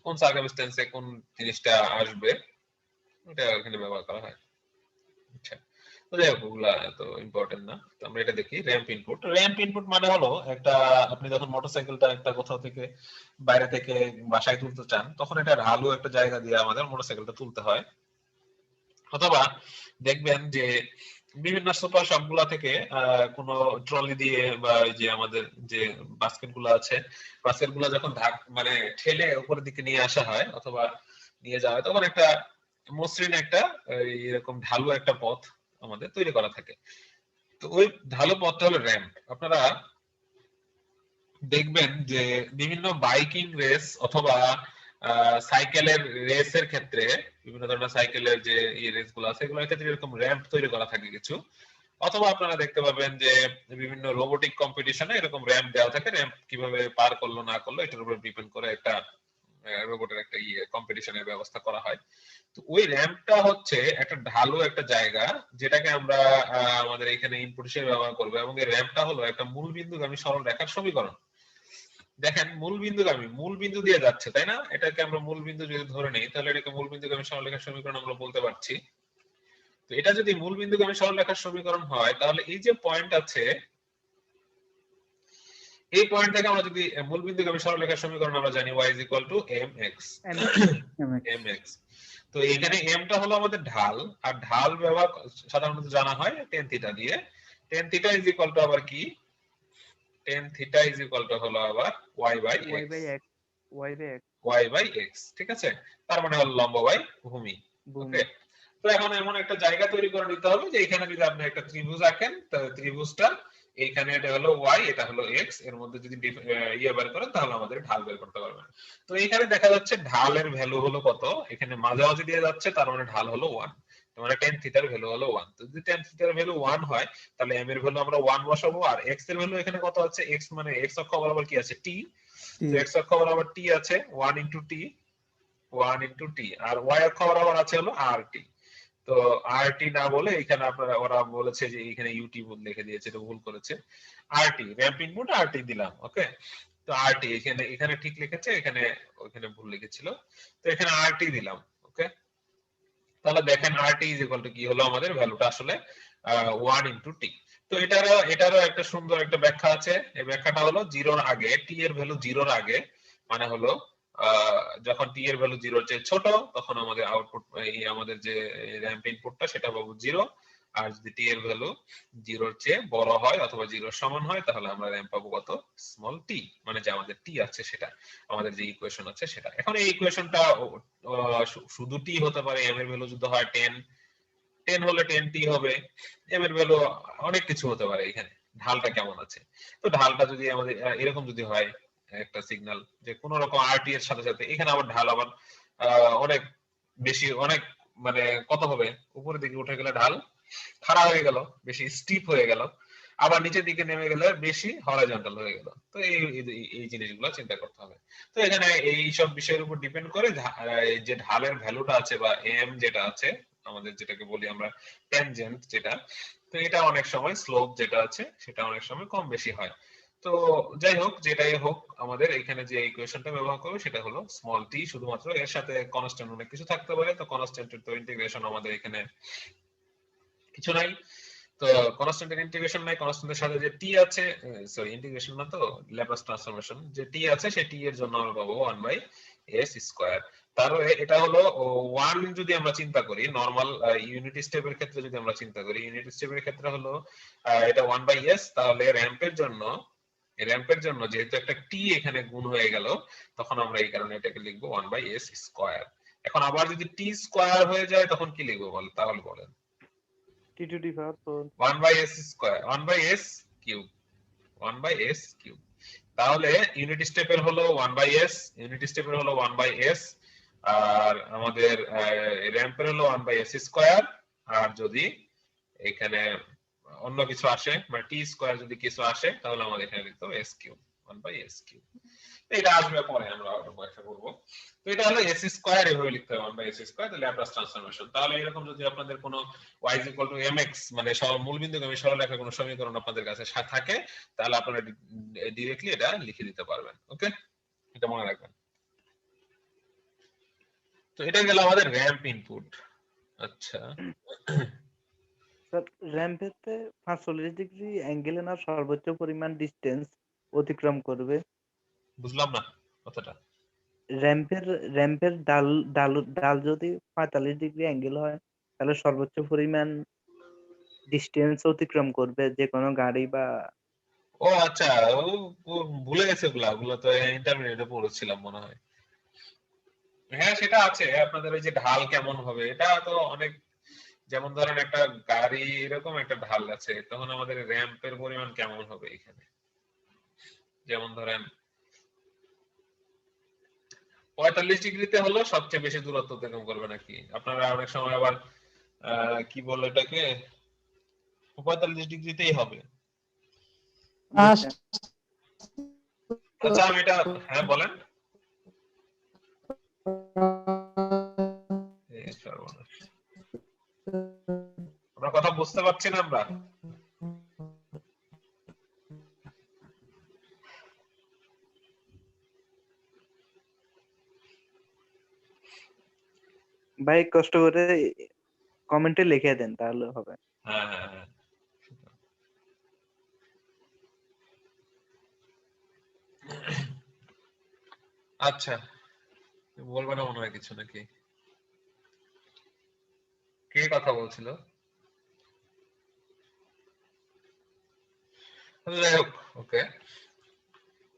কোন সার্কামস্টেন্সে কোন জিনিসটা আসবে এটা এখানে ব্যবহার করা হয়। আচ্ছা, তো যাই হোক, ওগুলা এত ইম্পর্টেন্ট না। তো আমরা এটা দেখি র্যাম্প ইনপুট। র্যাম্প ইনপুট মানে হলো একটা, আপনি যখন মোটরসাইকেলটা একটা কোথাও থেকে বাইরে থেকে বাসায় তুলতে চান, তখন এটা ঢালু একটা জায়গা দিয়ে আমাদের মোটরসাইকেলটা তুলতে হয়। অথবা দেখবেন যে বিভিন্ন সুপার শপ গুলা থেকে কোনো ট্রলি দিয়ে বা যে আমাদের যে বাস্কেট গুলো আছে, বাস্কেট গুলা যখন মানে ঠেলে উপরের দিকে নিয়ে আসা হয় অথবা নিয়ে যাওয়া হয়, তখন একটা মসৃণ একটা এরকম ঢালু একটা পথ আমাদের তৈরি করা থাকে। তো ওই ঢালু পথটা হলো র্যাম্প। আপনারা দেখবেন যে বিভিন্ন বাইকিং রেস অথবা সাইকেলের রেসের ক্ষেত্রে, বিভিন্ন ধরনের সাইকেলের যে রেস গুলো আছে এগুলোর ক্ষেত্রে এরকম র্যাম্প তৈরি করা থাকে কিছু। অথবা আপনারা দেখতে পাবেন যে বিভিন্ন রোবোটিক কম্পিটিশনে এরকম র্যাম্প দেওয়া থাকে, র্যাম্প কিভাবে পার করলো না করলো এটার উপর ডিপেন্ড করে একটা রোবটের একটা কম্পিটিশনের ব্যবস্থা করা হয়। তো ওই র্যাম্পটা হচ্ছে একটা ঢালু একটা জায়গা, যেটাকে আমরা আমাদের এখানে ইনপুট হিসেবে ব্যবহার করবো, এবং এই র্যাম্পটা হলো একটা মূল বিন্দুগামী সরল রেখার সমীকরণ। দেখেন মূল বিন্দু দিয়ে যাচ্ছে, তাই না? এটাকে আমরা মূল বিন্দু যদি ধরে নিই তাহলে এটাকে মূল বিন্দুগামী সরলরেখার সমীকরণ আমরা বলতে পারছি। তো এটা যদি মূল বিন্দুগামী সরলরেখার সমীকরণ হয়, তাহলে এই যে পয়েন্ট আছে, এই পয়েন্ট থেকে আমরা যদি মূল বিন্দুগামী সরলরেখার সমীকরণ আমরা জানি y = mx। তো এখানে m টা হলো আমাদের ঢাল, আর ঢাল ব্যবহার সাধারণত জানা হয় tan থিটা দিয়ে। tan থিটা = আবার কি, tan থিটা হলো আবার y by x, ঠিক আছে? তার মানে হলো লম্ব বাই ভূমি। ওকে, তো এখন এমন একটা জায়গা তৈরি করে নিতে হবে যে এখানে যদি আপনি একটা ত্রিভুজ আঁকেন, তাহলে ত্রিভুজটা এইখানে এটা হলো y, এটা হলো x, এর মধ্যে যদি ইয়ে বের করেন তাহলে আমাদের ঢাল বের করতে পারবেন। তো এখানে দেখা যাচ্ছে ঢালের ভ্যালু হলো কত, এখানে মাঝামাঝি দিয়ে যাচ্ছে, তার মানে ঢাল হলো 1, তার মানে tan থিটার ভ্যালু হলো 1। তো যদি tan থিটার ভ্যালু 1 হয় তাহলে m এর ভ্যালু আমরা 1 বসাবো, আর x এর ভ্যালু এখানে কত আছে, x মানে x অক্ষ বরাবর কি আছে, t, তো x অক্ষ বরাবর t আছে 1 ইনটু t আর y অক্ষ বরাবর আছে হলো rt। তো rt না বলে এখানে আপনারা ওরা বলেছে যে এখানে ut লিখে দিয়েছে, এটা ভুল করেছে। rt র‍্যাম্প ইনপুট rt দিলাম, ওকে। তো rt এখানে ঠিক লিখেছে, ওখানে ভুল লিখেছিল, তো এখানে rt দিলাম, ওকে। তাহলে দেখেন rt ইজ ইকুয়াল টু কি হলো, আমাদের ভ্যালুটা আসলে 1 ইনটু t। তো এটারও একটা সুন্দর একটা ব্যাখ্যা আছে। এই ব্যাখ্যাটা হলো জিরোর আগে, t এর ভ্যালু জিরোর আগে মানে হলো যখন t এর ভ্যালু জিরোর চেয়ে ছোট তখন আমাদের আউটপুট আমাদের যে র‍্যাম্প ইনপুটটা সেটা পাবো 0। আর যদি t এর ভ্যালু জিরোর চেয়ে বড় হয় অথবা জিরোর সমান হয় তাহলে আমরা র‍্যাম্প পাবো কত, স্মল t, মানে যে আমাদের t আছে সেটা, আমাদের যে ইকুয়েশন আছে সেটা। এখন এই ইকুয়েশনটা শুধু t হতে পারে, m এর ভ্যালু যদি হয় 10 হলে 10t হবে, m এর ভ্যালু অনেক কিছু হতে পারে। এখানে ঢালটা কেমন আছে, তো ঢালটা যদি আমাদের এরকম যদি হয় একটা সিগন্যাল যে কোন রকম rt এর সাথে সাথে এখানে আবার ঢাল আবার অনেক বেশি, অনেক মানে কত হবে, উপরের দিকে উঠে গেলে ঢাল খাড়া হয়ে গেল, বেশি স্টিপ হয়ে গেল, আবার নিচের দিকে নেমে গেলে বেশি হরাইজন্টাল হয়ে গেল। তো এই জিনিসগুলো চিন্তা করতে হবে। তো এখানে এই সব বিষয়ের উপর ডিপেন্ড করে যে ঢালের ভ্যালুটা আছে বা এম যেটা আছে আমাদের, যেটাকে বলি আমরা ট্যানজেন্ট যেটা, তো এটা অনেক সময় স্লোপ যেটা আছে সেটা অনেক সময় কম বেশি হয়। তো যাই হোক, যেটাই হোক, আমাদের এখানে যে ইকুয়েশনটা ব্যবহার করবে সেটা হলো স্মল টি, শুধুমাত্র এর সাথে কনস্ট্যান্ট অনেক কিছু থাকতে পারে। তো কনস্ট্যান্টের তো ইন্টিগ্রেশন আমাদের এখানে কিছু নাই, তো কনস্ট্যান্টের ইন্টিগ্রেশন নাই। কনস্ট্যান্টের সাথে যে টি আছে, সরি ইন্টিগ্রেশন না, তো ল্যাপ্লাস ট্রান্সফরমেশন যে টি আছে সেই টি এর জন্য আমরা পাবো 1/s²। তারপরে এটা হলো 1 যদি আমরা চিন্তা করি নরমাল ইউনিট স্টেপের ক্ষেত্রে, যদি আমরা চিন্তা করি ইউনিট স্টেপের ক্ষেত্রে হলো এটা 1/s, তাহলে র‍্যাম্পের জন্য যেহেতু একটা টি এখানে গুণ হয়ে গেল তখন আমরা এই কারণে এটাকে লিখবো 1/s²। এখন আবার যদি টি স্কয়ার হয়ে যায় তখন কি লিখবো তাহলে বলেন? t to the power 4 1/s², 1/s³। তাহলে ইউনিট স্টেপের হলো 1/s, ইউনিট স্টেপের হলো 1/s, আর আমাদের র‍্যাম্পের হলো 1/s²। আর যদি এখানে অন্য কিছু আসে মানে টি স্কয়ার যদি কিছু আসে তাহলে আমাদের এখানে লিখতে হবে s3, 1/s3। এটা আসবে পরে, আমরা ব্যাখ্যা করব। তো এটা হলো s², এভাবে লিখতে হবে 1/s², তাহলে ল্যাপ্লাস ট্রান্সফরমেশন। তাহলে এরকম যদি আপনাদের কোনো y mx মানে মূলবিন্দুগামী সরলরেখার কোনো সমীকরণ আপনাদের কাছে থাকে তাহলে আপনারা ডাইরেক্টলি এটা লিখে দিতে পারবেন, ওকে, এটা মনে রাখবেন। তো এটা গেল আমাদের র‍্যাম্প ইনপুট। আচ্ছা, স্যার র‍্যাম্পেতে 45 ডিগ্রি অ্যাঙ্গেলে না সর্বোচ্চ পরিমাণ ডিসটেন্স অতিক্রম করবে। বুঝলাম না কথাটা। র‍্যাম্পের ডাল যদি 45 ডিগ্রি অ্যাঙ্গেল হয় তাহলে সর্বোচ্চ পরিমাণ ডিসটেন্স অতিক্রম করবে যে কোনো গাড়ি বা ও আচ্ছা, ও ভুলে গেছে, ওগুলা তো ইন্টারমিডিয়েটে পড়েছিলাম মনে হয়। হ্যাঁ সেটা আছে, আপনাদের ওই যে ঢাল কেমন হবে এটা তো অনেক, যেমন ধরেন একটা গাড়ি এরকম একটা ঢাল আছে, তখন আমাদের র‍্যাম্পের পরিমাণ কেমন হবে এখানে। যেমন ধরেন 45 ডিগ্রিতে হলো সবচেয়ে বেশি দূরত্ব অতিক্রম করবে নাকি, আপনারা অনেক সময় আবার কি বলে এটাকে 45 ডিগ্রিতেই হবে। আচ্ছা আমি এটা, হ্যাঁ বলেন। আমরা কথা বুঝতে পারছি না আমরা। ভাই কষ্ট করে কমেন্টে লিখে দেন তাহলে হবে। হ্যাঁ হ্যাঁ হ্যাঁ, আচ্ছা বলবো না মনে হয় কিছু নাকি, কে কথা বলছিল? যাই হোক, ওকে।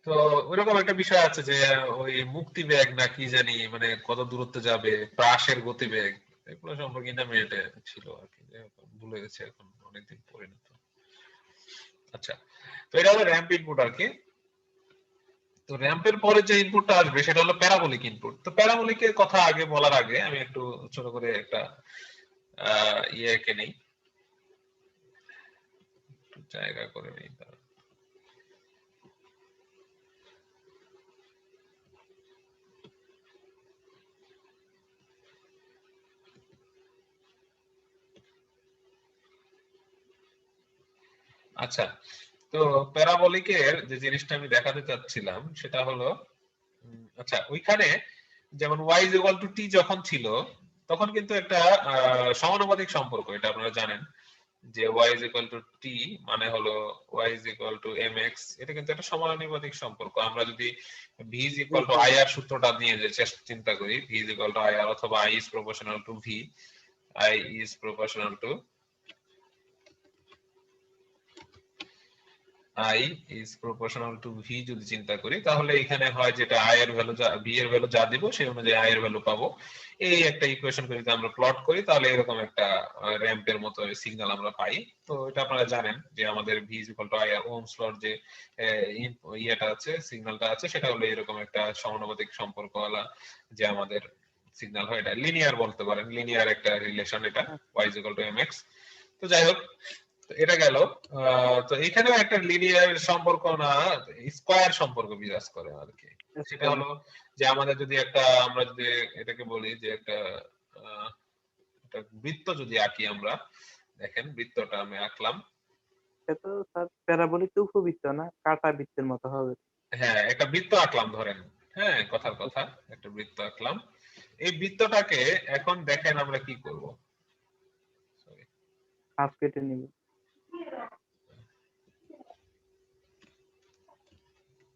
তো ওইরকম একটা বিষয় আছে যে ওই মুক্তি বেগ না কি জানি, মানে কত দূরত্বে যাবে, প্রাসের গতিবেগ, এগুলো সম্পর্কে ইন্টারমিডিয়েটে ছিল আর কি, ভুলে গেছি এখন, অনেকদিন পরে না তো। আচ্ছা, তো এটা হলো র‍্যাম্প ইনপুট আর কি। তো র‍্যাম্পের পরে যে ইনপুটটা আসবে সেটা হলো প্যারাবোলিক ইনপুট। তো প্যারাবোলিকের কথা আগে বলার আগে আমি একটু ছোট করে একটা ইয়ে এঁকে নেই, একটু জায়গা করে নেই। আচ্ছা, তো প্যারাবোলিকের যে জিনিসটা আমি দেখাতে চাচ্ছিলাম সেটা হলো আচ্ছা ওইখানে যেমন y is equal to t যখন ছিল তখন কিন্তু একটা সমানুপাতিক সম্পর্ক, এটা আপনারা জানেন যে y is equal to t মানে হলো y is equal to mx, এটা কিন্তু একটা সমানুপাতিক সম্পর্ক। আমরা যদি v is equal to ir সূত্রটা নিয়ে যে চিন্তা করি, v is equal to ir অথবা i is proportional to v, i is proportional to i is proportional to v যদি চিন্তা করি তাহলে এখানে হয় যেটা i এর ভ্যালু যা v এর ভ্যালু যা দিব সেই অনুযায়ী i এর ভ্যালু পাবো। এই একটা ইকুয়েশন করে যদি আমরা প্লট করি তাহলে এরকম একটা র‍্যাম্পের মতো সিগন্যাল আমরা পাই। তো এটা আপনারা জানেন যে আমাদের v is equal to i আর ওহমস লর যে ইয়েটা আছে, সিগন্যালটা আছে, সেটা হলো এরকম একটা সমানুপাতিক সম্পর্কওয়ালা যে আমাদের সিগন্যাল হয়, এটা লিনিয়ার বলতে পারেন, লিনিয়ার একটা রিলেশন এটা y is equal to mx। তো যাই হোক, এটা গেল। তো এখানেও একটা লিনিয়ার সম্পর্ক না, স্কয়ার সম্পর্ক বিরাজ করে আর কি। সেটা হলো যে আমাদের যদি একটা, আমরা যদি এটাকে বলি যে একটা বৃত্ত যদি আঁকি আমরা, দেখেন বৃত্তটা আমি আঁকলাম। এটা তো স্যার প্যারাবোলিক তো উপবৃত্ত না, কাটা বৃত্তের মতো হবে। হ্যাঁ, একটা বৃত্ত আঁকলাম ধরেন, হ্যাঁ কথার কথা, একটা বৃত্ত আঁকলাম। এই বৃত্তটাকে এখন দেখেন আমরা কি করব, হাফ কেটে নিব।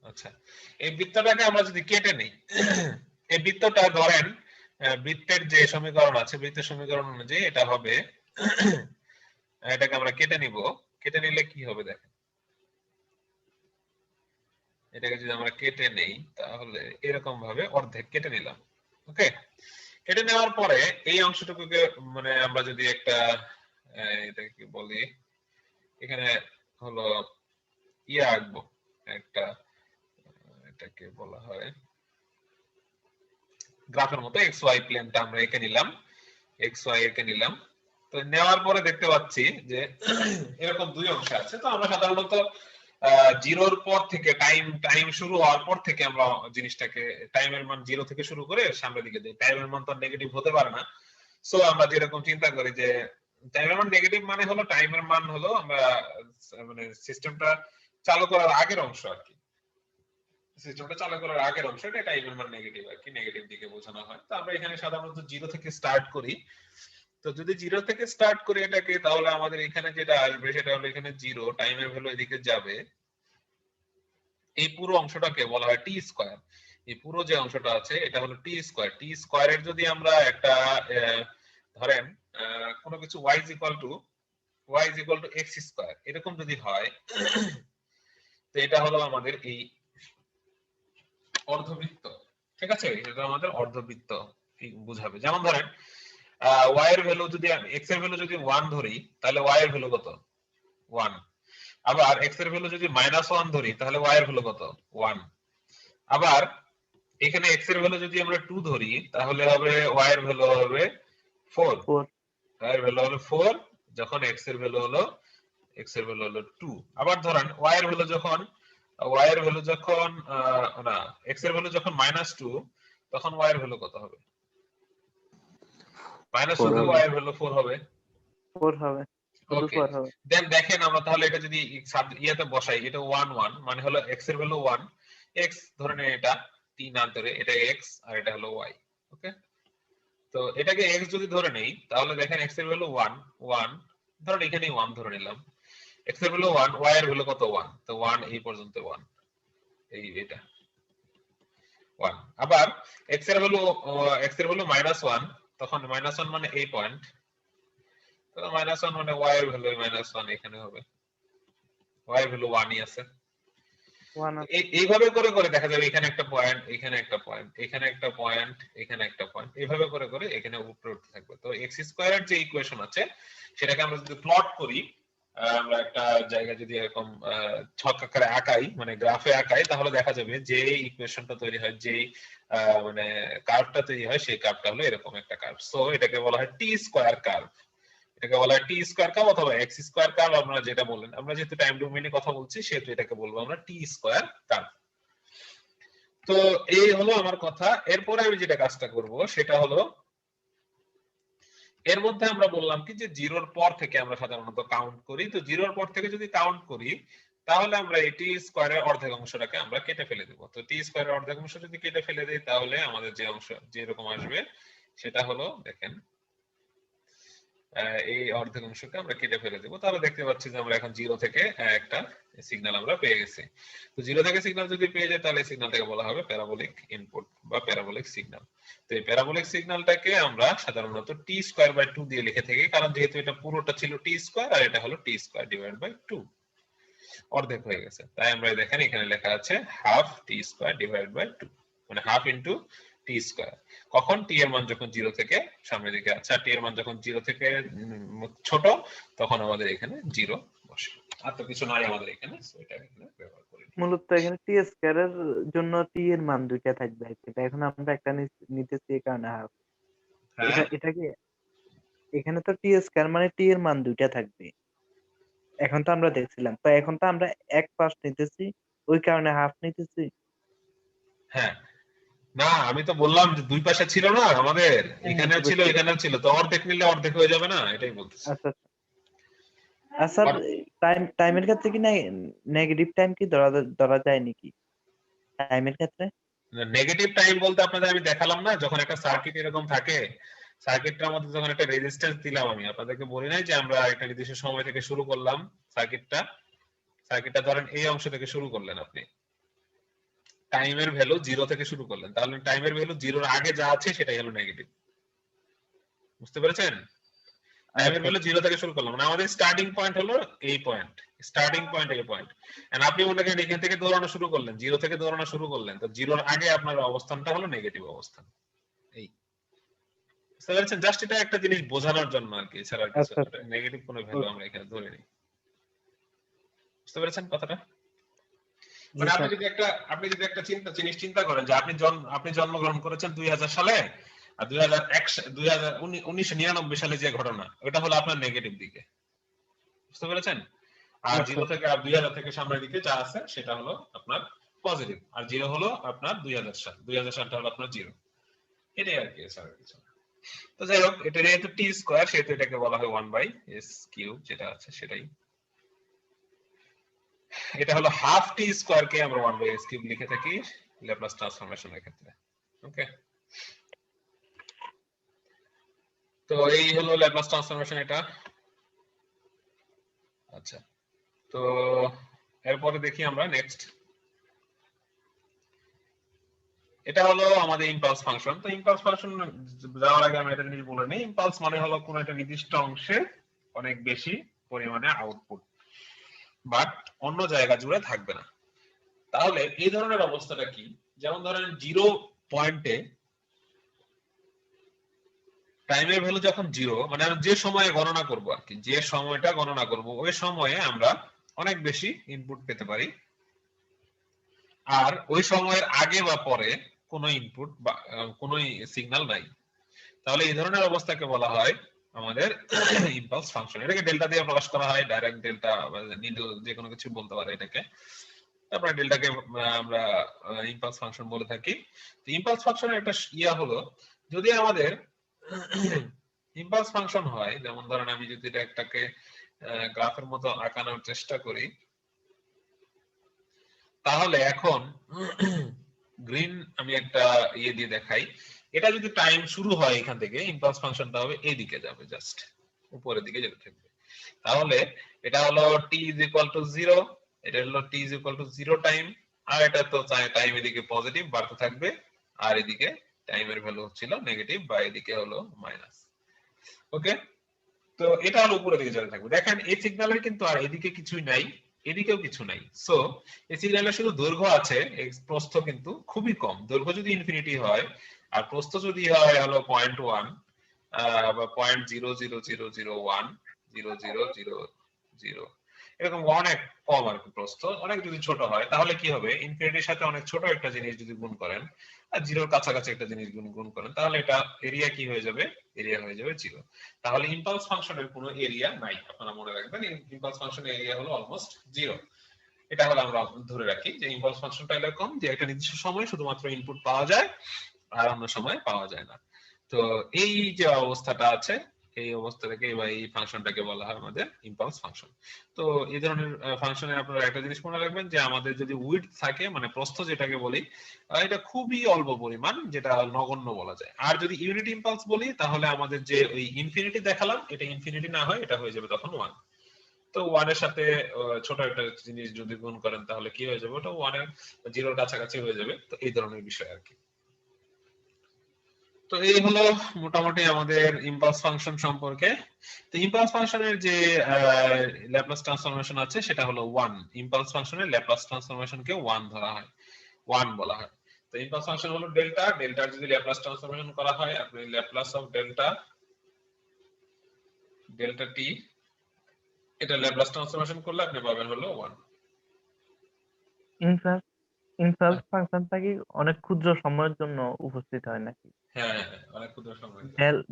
আচ্ছা, এই বৃত্তটাকে আমরা যদি কেটে নেই, এই বৃত্তটা ধরেন বৃত্তের যে সমীকরণ আছে, বৃত্তের সমীকরণ অনুযায়ী এটা হবে, এটাকে আমরা কেটে নিব। কেটে নিলে কি হবে দেখেন, এটাকে যদি আমরা কেটে নেই তাহলে এরকম ভাবে অর্ধেক কেটে নিলাম। ওকে, কেটে নেওয়ার পরে এই অংশটুকুকে মানে আমরা যদি একটা এটাকে কি বলি, এখানে হলো ইয়ে আঁকবো একটা, এটাকে বলা হয় গ্রাফের মতো এক্স ওয়াই প্লেনটা আমরা এঁকে নিলাম, এক্স ওয়াই এঁকে নিলাম। তো নেওয়ার পরে দেখতে পাচ্ছি যে এরকম দুই অংশ আছে। তো আমরা সাধারণত জিরোর পর থেকে টাইম শুরু হওয়ার পর থেকে আমরা জিনিসটাকে টাইমের মান জিরো থেকে শুরু করে সামনের দিকে দিই, টাইমের মান তো নেগেটিভ হতে পারে না। সো আমরা যেরকম চিন্তা করি যে টাইমের মান নেগেটিভ মানে হলো টাইমের মান হলো আমরা মানে সিস্টেমটা চালু করার আগের অংশ আর কি, সিস্টেমটা চালু করার আগের অংশ, এটা টাইমের মান নেগেটিভ আর কি, নেগেটিভ দিকে বোঝানো হয়। তো আমরা এখানে সাধারণত জিরো থেকে স্টার্ট করি। তো যদি জিরো থেকে স্টার্ট করি এটাকে, তাহলে আমাদের এখানে যেটা আসবে সেটা হলো এখানে জিরো, টাইমের ভ্যালু এদিকে যাবে, এই পুরো অংশটাকে বলা হয় টি স্কয়ার। এই পুরো যে অংশটা আছে এটা হলো টি স্কয়ার। টি স্কয়ারের যদি আমরা একটা ধরেন কোনো কিছু y is equal to x square এরকম যদি হয়, তো এটা হলো আমাদের এই অর্ধবৃত্ত, ঠিক আছে, এটা আমাদের অর্ধবৃত্ত বুঝাবে। যেমন ধরেন y এর ভ্যালু যদি x এর ভ্যালু যদি 1 ধরি তাহলে y এর ভ্যালু কত 1, আবার x এর ভ্যালু যদি -1 ধরি তাহলে y এর ভ্যালু কত 1, আবার এখানে x এর ভ্যালু যদি আমরা 2 ধরি তাহলে হবে y এর ভ্যালু হবে 4, y এর ভ্যালু হলো 4 যখন x এর ভ্যালু হলো 2। আবার ধরেন y এর ভ্যালু যখন না x এর ভ্যালু যখন -2 তখন y এর ভ্যালু কত হবে, -2 তে y এর ভ্যালু 4 হবে, 4 হবে, শুধু 4 হবে। দেন দেখেন আমরা তাহলে এটা যদি ইয়াতে বসাই, এটা 1 1 মানে হলো x এর ভ্যালু 1, x ধরে নেন এটা t না ধরে এটা x আর এটা হলো y। ওকে, তো এটাকে x যদি ধরে নেই তাহলে দেখেন x এর ভ্যালু 1 1, ধরুন এখানেই 1 ধরে নিলাম, x এর ভ্যালু 1, y এর ভ্যালু কত 1, তো 1 এই পর্যন্ত 1, এই এটা 1। আবার x এর ভ্যালু -1, তখন -1 মানে এই পয়েন্ট, তো -1 মানে y এর ভ্যালু -1 এখানে হবে, y এর ভ্যালু 1 ই আছে। এইভাবে করে করে দেখা যাবে এখানে একটা পয়েন্ট, এখানে একটা পয়েন্ট, এখানে একটা পয়েন্ট, এখানে একটা পয়েন্ট, এইভাবে করে করে এখানে উপরে উঠতে থাকবে। তো x স্কয়ারের যে ইকুয়েশন আছে সেটাকে আমরা যদি প্লট করি, আমরা একটা জায়গা যদি এরকম ছক আকারে আঁকাই মানে গ্রাফে আঁকাই, তাহলে দেখা যাবে যে ইকুয়েশনটা তৈরি হয়, যে মানে কার্ভটা তৈরি হয় সেই কার্ভটা হলো এরকম একটা কার্ভ। সো এটাকে বলা হয় টি স্কয়ার কার্ভ, এটাকে বলা হয় টি স্কয়ার কার্ভ অথবা এক্স স্কয়ার কার্ভ, আপনারা যেটা বলেন। আমরা যেহেতু টাইম ডোমেইনে কথা বলছি সেহেতু এটাকে বলবো আমরা টি স্কয়ার কার্ভ। তো এই হলো আমার কথা। এরপরে আমি যেটা কাজটা করব সেটা হলো এর মধ্যে আমরা বললাম কি যে জিরোর পর থেকে আমরা সাধারণত কাউন্ট করি, তো জিরোর পর থেকে যদি কাউন্ট করি তাহলে আমরা এই টি স্কয়ারের অর্ধেক অংশটাকে আমরা কেটে ফেলে দেব। তো টি স্কয়ারের অর্ধেক অংশ যদি কেটে ফেলে দেই তাহলে আমাদের যে অংশ যেরকম আসবে সেটা হলো, দেখেন এই অর্ধেক অংশকে আমরা কেটে ফেলে দেব। তাহলে দেখতে পাচ্ছি যে আমরা এখন জিরো থেকে একটা সিগন্যাল আমরা পেয়ে গেছি। তো জিরো থেকে সিগন্যাল যদি পেয়ে যাই তাহলে সিগন্যালটাকে বলা হবে প্যারাবোলিক ইনপুট বা প্যারাবোলিক সিগন্যাল। তো এই প্যারাবোলিক সিগন্যালটাকে আমরা সাধারণত টি স্কয়ার বাই 2 দিয়ে লিখে থাকি, কারণ যেহেতু এটা পুরোটা ছিল টি স্কয়ার আর এটা হলো টি স্কয়ার ডিভাইড বাই 2, অর্ধেক হয়ে গেছে। তাই আমরা দেখেন এখানে লেখা আছে half t square divide by 2, মানে হাফ ইনটু টি স্কয়ার। কখন টি এর মান যখন 0 থেকে সামনের দিকে আছে, আর টি এর মান যখন 0 থেকে ছোট তখন আমাদের এখানে 0 বসে। আর তো কিছু নাই আমাদের এখানে, সো এটা এখানে ব্যবহার করি। মূলত এখানে টি স্কয়ারের জন্য টি এর মান দুইটা থাকবে, এটা এখন আমরা একটা নিতেছি এই কারণে হাফ। হ্যাঁ এটা কি এখানে তো টি স্কয়ার মানে টি এর মান দুইটা থাকবে, এখন তো আমরা দেখছিলাম, তো এখন তো আমরা এক পাশ নিতেছি ওই কারণে হাফ নিতেছি। হ্যাঁ, না আমি তো বললাম যে দুই পাশে ছিল না আমাদের, এখানেও ছিল বুঝতে এখানেও ছিল, তো অর্ধেক নিলে অর্ধেক হয়ে যাবে না, এটাই বলতেছি। আচ্ছা আচ্ছা। আর স্যার টাইমের ক্ষেত্রে কি নেগেটিভ টাইম কি ধরা যায় নাকি টাইমের ক্ষেত্রে? নেগেটিভ টাইম বলতে আপনাদের আমি দেখালাম না, যখন একটা সার্কিট এরকম থাকে, সার্কিটটার মধ্যে যখন একটা রেজিস্ট্যান্স দিলাম, আমি আপনাদেরকে বলি নাই যে আমরা একটা নির্দিষ্ট সময় থেকে শুরু করলাম সার্কিটটা ধরেন এই অংশ থেকে শুরু করলেন, আপনি টাইমের ভ্যালু 0 থেকে শুরু করলেন, তাহলে টাইমের ভ্যালু 0 এর আগে যা আছে সেটাই হলো নেগেটিভ। বুঝতে পেরেছেন? টাইমের ভ্যালু 0 থেকে শুরু করলাম, মানে আমাদের স্টার্টিং পয়েন্ট হলো এই পয়েন্ট, স্টার্টিং পয়েন্ট এই পয়েন্ট। এন্ড আপনি মনে করেন এখান থেকে দৌড়ানো শুরু করলেন, 0 থেকে দৌড়ানো শুরু করলেন, তো 0 এর আগে আপনার অবস্থানটা হলো নেগেটিভ অবস্থান। এই বুঝতে পেরেছেন? জাস্ট এটা একটা জিনিস বোঝানোর জন্য আর কি, এছাড়া আর কিছু আচ্ছা না। নেগেটিভ কোনো ভ্যালু আমরা এখানে ধরে নিই। বুঝতে পেরেছেন কথাটা? মানে আপনি যদি একটা জিনিস চিন্তা করেন যে আপনি জন্মগ্রহণ করেছেন 2000 সালে, আর 1999 সালে যে ঘটনা, ওটা হলো আপনার নেগেটিভ দিকে। বুঝতে পেরেছেন? আর 0 থেকে আর 2000 থেকে সামনের দিকে যা আছে সেটা হলো আপনার পজিটিভ, আর 0 হলো আপনার 2000 সাল, 2000 সালটা হলো আপনার 0। এটাই আর কি, স্যার কিছু না। তো যাই হোক, এটা যেহেতু টি স্কয়ার সেহেতু এটাকে বলা হয় 1/s³ যেটা আছে সেটাই। এটা হলো হাফ টি স্কয়ার কে আমরা 1/s³ লিখে থাকি ল্যাপ্লাস ট্রান্সফরমেশনের ক্ষেত্রে। ওকে, তো এই হলো ল্যাপ্লাস ট্রান্সফরমেশন এটা। আচ্ছা, তো এরপরে দেখি আমরা নেক্সট, এটা হলো আমাদের ইম্পালস ফাংশন। তো ইম্পালস ফাংশন যাওয়ার আগে আমি একটা জিনিস বলে নিই, ইম্পালস মানে হলো কোন একটা নির্দিষ্ট অংশে অনেক বেশি পরিমাণে আউটপুট, বাট অন্য জায়গা জুড়ে থাকবে না। তাহলে এই ধরনের অবস্থাটা কি? যেমন ধরেন 0 পয়েন্টে টাইমের ভ্যালু যখন 0, মানে আমি যে সময়ে গণনা করব আর কি, যে সময়টা গণনা করব ওই সময়ে আমরা অনেক বেশি ইনপুট পেতে পারি, আর ওই সময়ের আগে বা পরে কোনো ইনপুট বা কোনো সিগন্যাল নাই। তাহলে এই ধরনের অবস্থাকে বলা হয় আমাদের ইম্পালস ফাংশন। এটাকে ডেল্টা দিয়ে প্রকাশ করা হয়, ডাইরেক্ট ডেল্টা বা নিডল যে কোনো কিছু বলতে পারে এটাকে। তারপরে ডেল্টাকে আমরা ইম্পালস ফাংশন বলে থাকি। তো ইম্পালস ফাংশনের একটা ইয়া হলো, যদি আমাদের ইম্পালস ফাংশন হয়, যেমন ধরেন আমি যদি একটাকে গ্রাফের মতো আঁকানোর চেষ্টা করি, তাহলে এখন গ্রিন আমি একটা ইয়ে দিয়ে দেখাই, এটা যদি টাইম শুরু হয় এখান থেকে, ইম্পালস ফাংশনটা হবে এইদিকে যাবে, জাস্ট উপরের দিকে যেতে থাকবে। তাহলে এটা হলো t = 0, এটা হলো t = 0 টাইম, আর এটা তো টাইম এদিকে পজিটিভ বাড়তে থাকবে, আর এদিকে টাইমের ভ্যালু ছিল নেগেটিভ বা এদিকে হলো মাইনাস। ওকে, তো এটা হলো উপরের দিকে যেতে থাকবে। দেখেন এই সিগন্যালের কিন্তু আর এদিকে কিছুই নাই, এদিকেও কিছু নাই। সো এই সিগন্যালের শুধু দৈর্ঘ্য আছে, প্রস্থ কিন্তু খুবই কম। দৈর্ঘ্য যদি ইনফিনিটি হয় আর প্রস্থ যদি হয় হলো 0.1 বা 0.000010000, এরকম অনেক কম আর কি প্রস্থ। অনেক যদি ছোট হয় তাহলে কি হবে, ইনফিনিটির সাথে অনেক ছোট একটা জিনিস যদি গুণ করেন আর জিরোর কাছাকাছি একটা জিনিস গুণ করেন, তাহলে এটা এরিয়া কি হয়ে যাবে, এরিয়া হয়ে যাবে 0। তাহলে ইম্পালস ফাংশনের কোনো এরিয়া নাই, আপনারা মনে রাখবেন ইম্পালস ফাংশনের এরিয়া হলো অলমোস্ট 0। এটা হলো আমরা ধরে রাখি যে ইম্পালস ফাংশনটা এরকম যে একটা নির্দিষ্ট সময়ে শুধুমাত্র ইনপুট পাওয়া যায় আর অন্য সময় পাওয়া যায় না। তো এই যে অবস্থাটা আছে এই অবস্থা থেকে বা এই ফাংশনটাকে বলা হয় আমাদের ইম্পালস ফাংশন। তো এই ধরনের ফাংশনে আপনারা একটা জিনিস মনে রাখবেন যে আমাদের যদি উইডথ থাকে মানে প্রস্থ যেটাকে বলি এটা খুবই অল্প পরিমাণ, যেটা নগণ্য বলা যায়। আর যদি ইউনিট ইম্পালস বলি তাহলে আমাদের যে ওই ইনফিনিটি দেখালাম এটা ইনফিনিটি না হয় এটা হয়ে যাবে তখন 1। তো 1 এর সাথে ছোট একটা জিনিস যদি গুণ করেন তাহলে কি হয়ে যাবে, ওটা 1 এর 0 এর কাছাকাছি হয়ে যাবে। তো এই ধরনের বিষয় আর কি। তো এই হলো মোটামুটি আমাদের ইম্পালস ফাংশন সম্পর্কে। তো ইম্পালস ফাংশনের যে ল্যাপ্লাস ট্রান্সফরমেশন আছে সেটা হলো 1। ইম্পালস ফাংশনের ল্যাপ্লাস ট্রান্সফরমেশনকে 1 ধরা হয়, 1 বলা হয়। তো ইম্পালস ফাংশন হলো ডেল্টা, ডেল্টার যদি ল্যাপ্লাস ট্রান্সফরমেশন করা হয় আপনি ল্যাপ্লাস অফ ডেল্টা, ডেল্টা টি, এটা ল্যাপ্লাস ট্রান্সফরমেশন করলে আপনি পাবেন হলো 1। ইনফারেন্স ইনফারেন্স ফাংশনটা কি অনেক ক্ষুদ্র সময়ের জন্য উপস্থিত হয় নাকি? হ্যাঁ হ্যাঁ, অনেক ক্ষুদ্র সময়।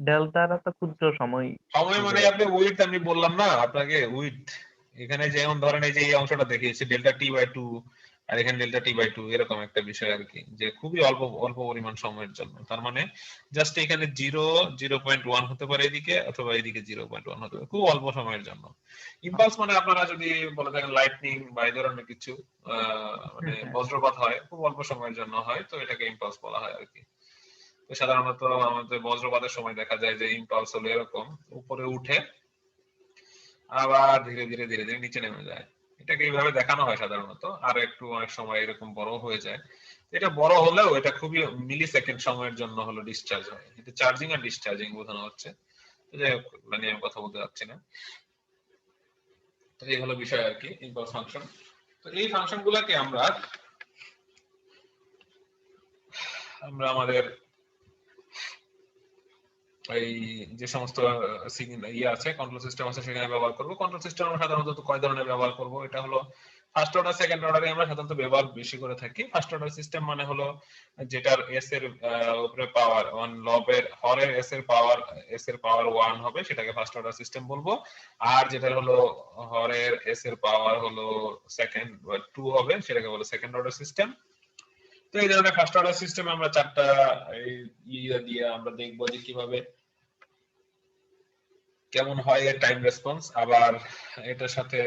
ডেল্টাটা তো ক্ষুদ্র সময় সময় মানে বোঝায়। আপনি উইডথ, আমি বললাম না আপনাকে উইডথ, এখানে যেমন ধরেন এই যে এই অংশটা দেখিয়েছি ডেল্টা টি বাই 2 আর এখানে ডেল্টা টি বাই 2, এরকম একটা বিষয় আর কি, যে খুবই অল্প অল্প পরিমাণ সময়ের জন্য। তার মানে জাস্ট এখানে 0.1 হতে পারে এদিকে, অথবা এদিকে 0.1 হতে পারে, খুব অল্প সময়ের জন্য। ইম্পালস মানে আপনারা যদি বলে থাকেন লাইটনিং বা এই ধরনের কিছু মানে বজ্রপাত হয়, খুব অল্প সময়ের জন্য হয়, তো এটাকে ইম্পালস বলা হয় আর কি। তো সাধারণত আমাদের বজ্রপাতের সময় দেখা যায় যে ইম্পালস হলো এরকম উপরে উঠে আবার ধীরে ধীরে ধীরে ধীরে নিচে নেমে যায়। এটাকে এইভাবে দেখানো হয় সাধারণত, আর একটু অনেক সময় এরকম বড় হয়ে যায়। এটা বড় হলেও এটা খুবই মিলি সেকেন্ড সময়ের জন্য হলো ডিসচার্জ হয়। এটা চার্জিং আর ডিসচার্জিং বোঝানো হচ্ছে, যাই হোক মানে আমি কথা বলতে যাচ্ছি না। তো এই হলো বিষয় আর কি ইম্পালস ফাংশন। তো এই ফাংশন গুলাকে আমরা আমাদের এই যে সমস্ত ইয়ে আছে কন্ট্রোল সিস্টেম আছে সেখানে ব্যবহার করব। কন্ট্রোল সিস্টেম আমরা সাধারণত কয় ধরনের ব্যবহার করব, এটা হলো ফার্স্ট অর্ডার সেকেন্ড অর্ডারে আমরা সাধারণত ব্যবহার বেশি করে থাকি। ফার্স্ট অর্ডার সিস্টেম মানে হলো যেটার এস এর উপরে পাওয়ার 1, লবের হরের এস এর পাওয়ার 1 হবে, সেটাকে ফার্স্ট অর্ডার সিস্টেম বলবো। আর যেটা হলো হরের এস এর পাওয়ার হলো সেকেন্ড 2 হবে, সেটাকে বলে সেকেন্ড অর্ডার সিস্টেম। তো এই ধরনের ফার্স্ট অর্ডার সিস্টেম আমরা চারটা ইয়ে দিয়ে আমরা দেখবো যে কিভাবে কেমন হয় এর টাইম রেসপন্স। আবার এটার সাথে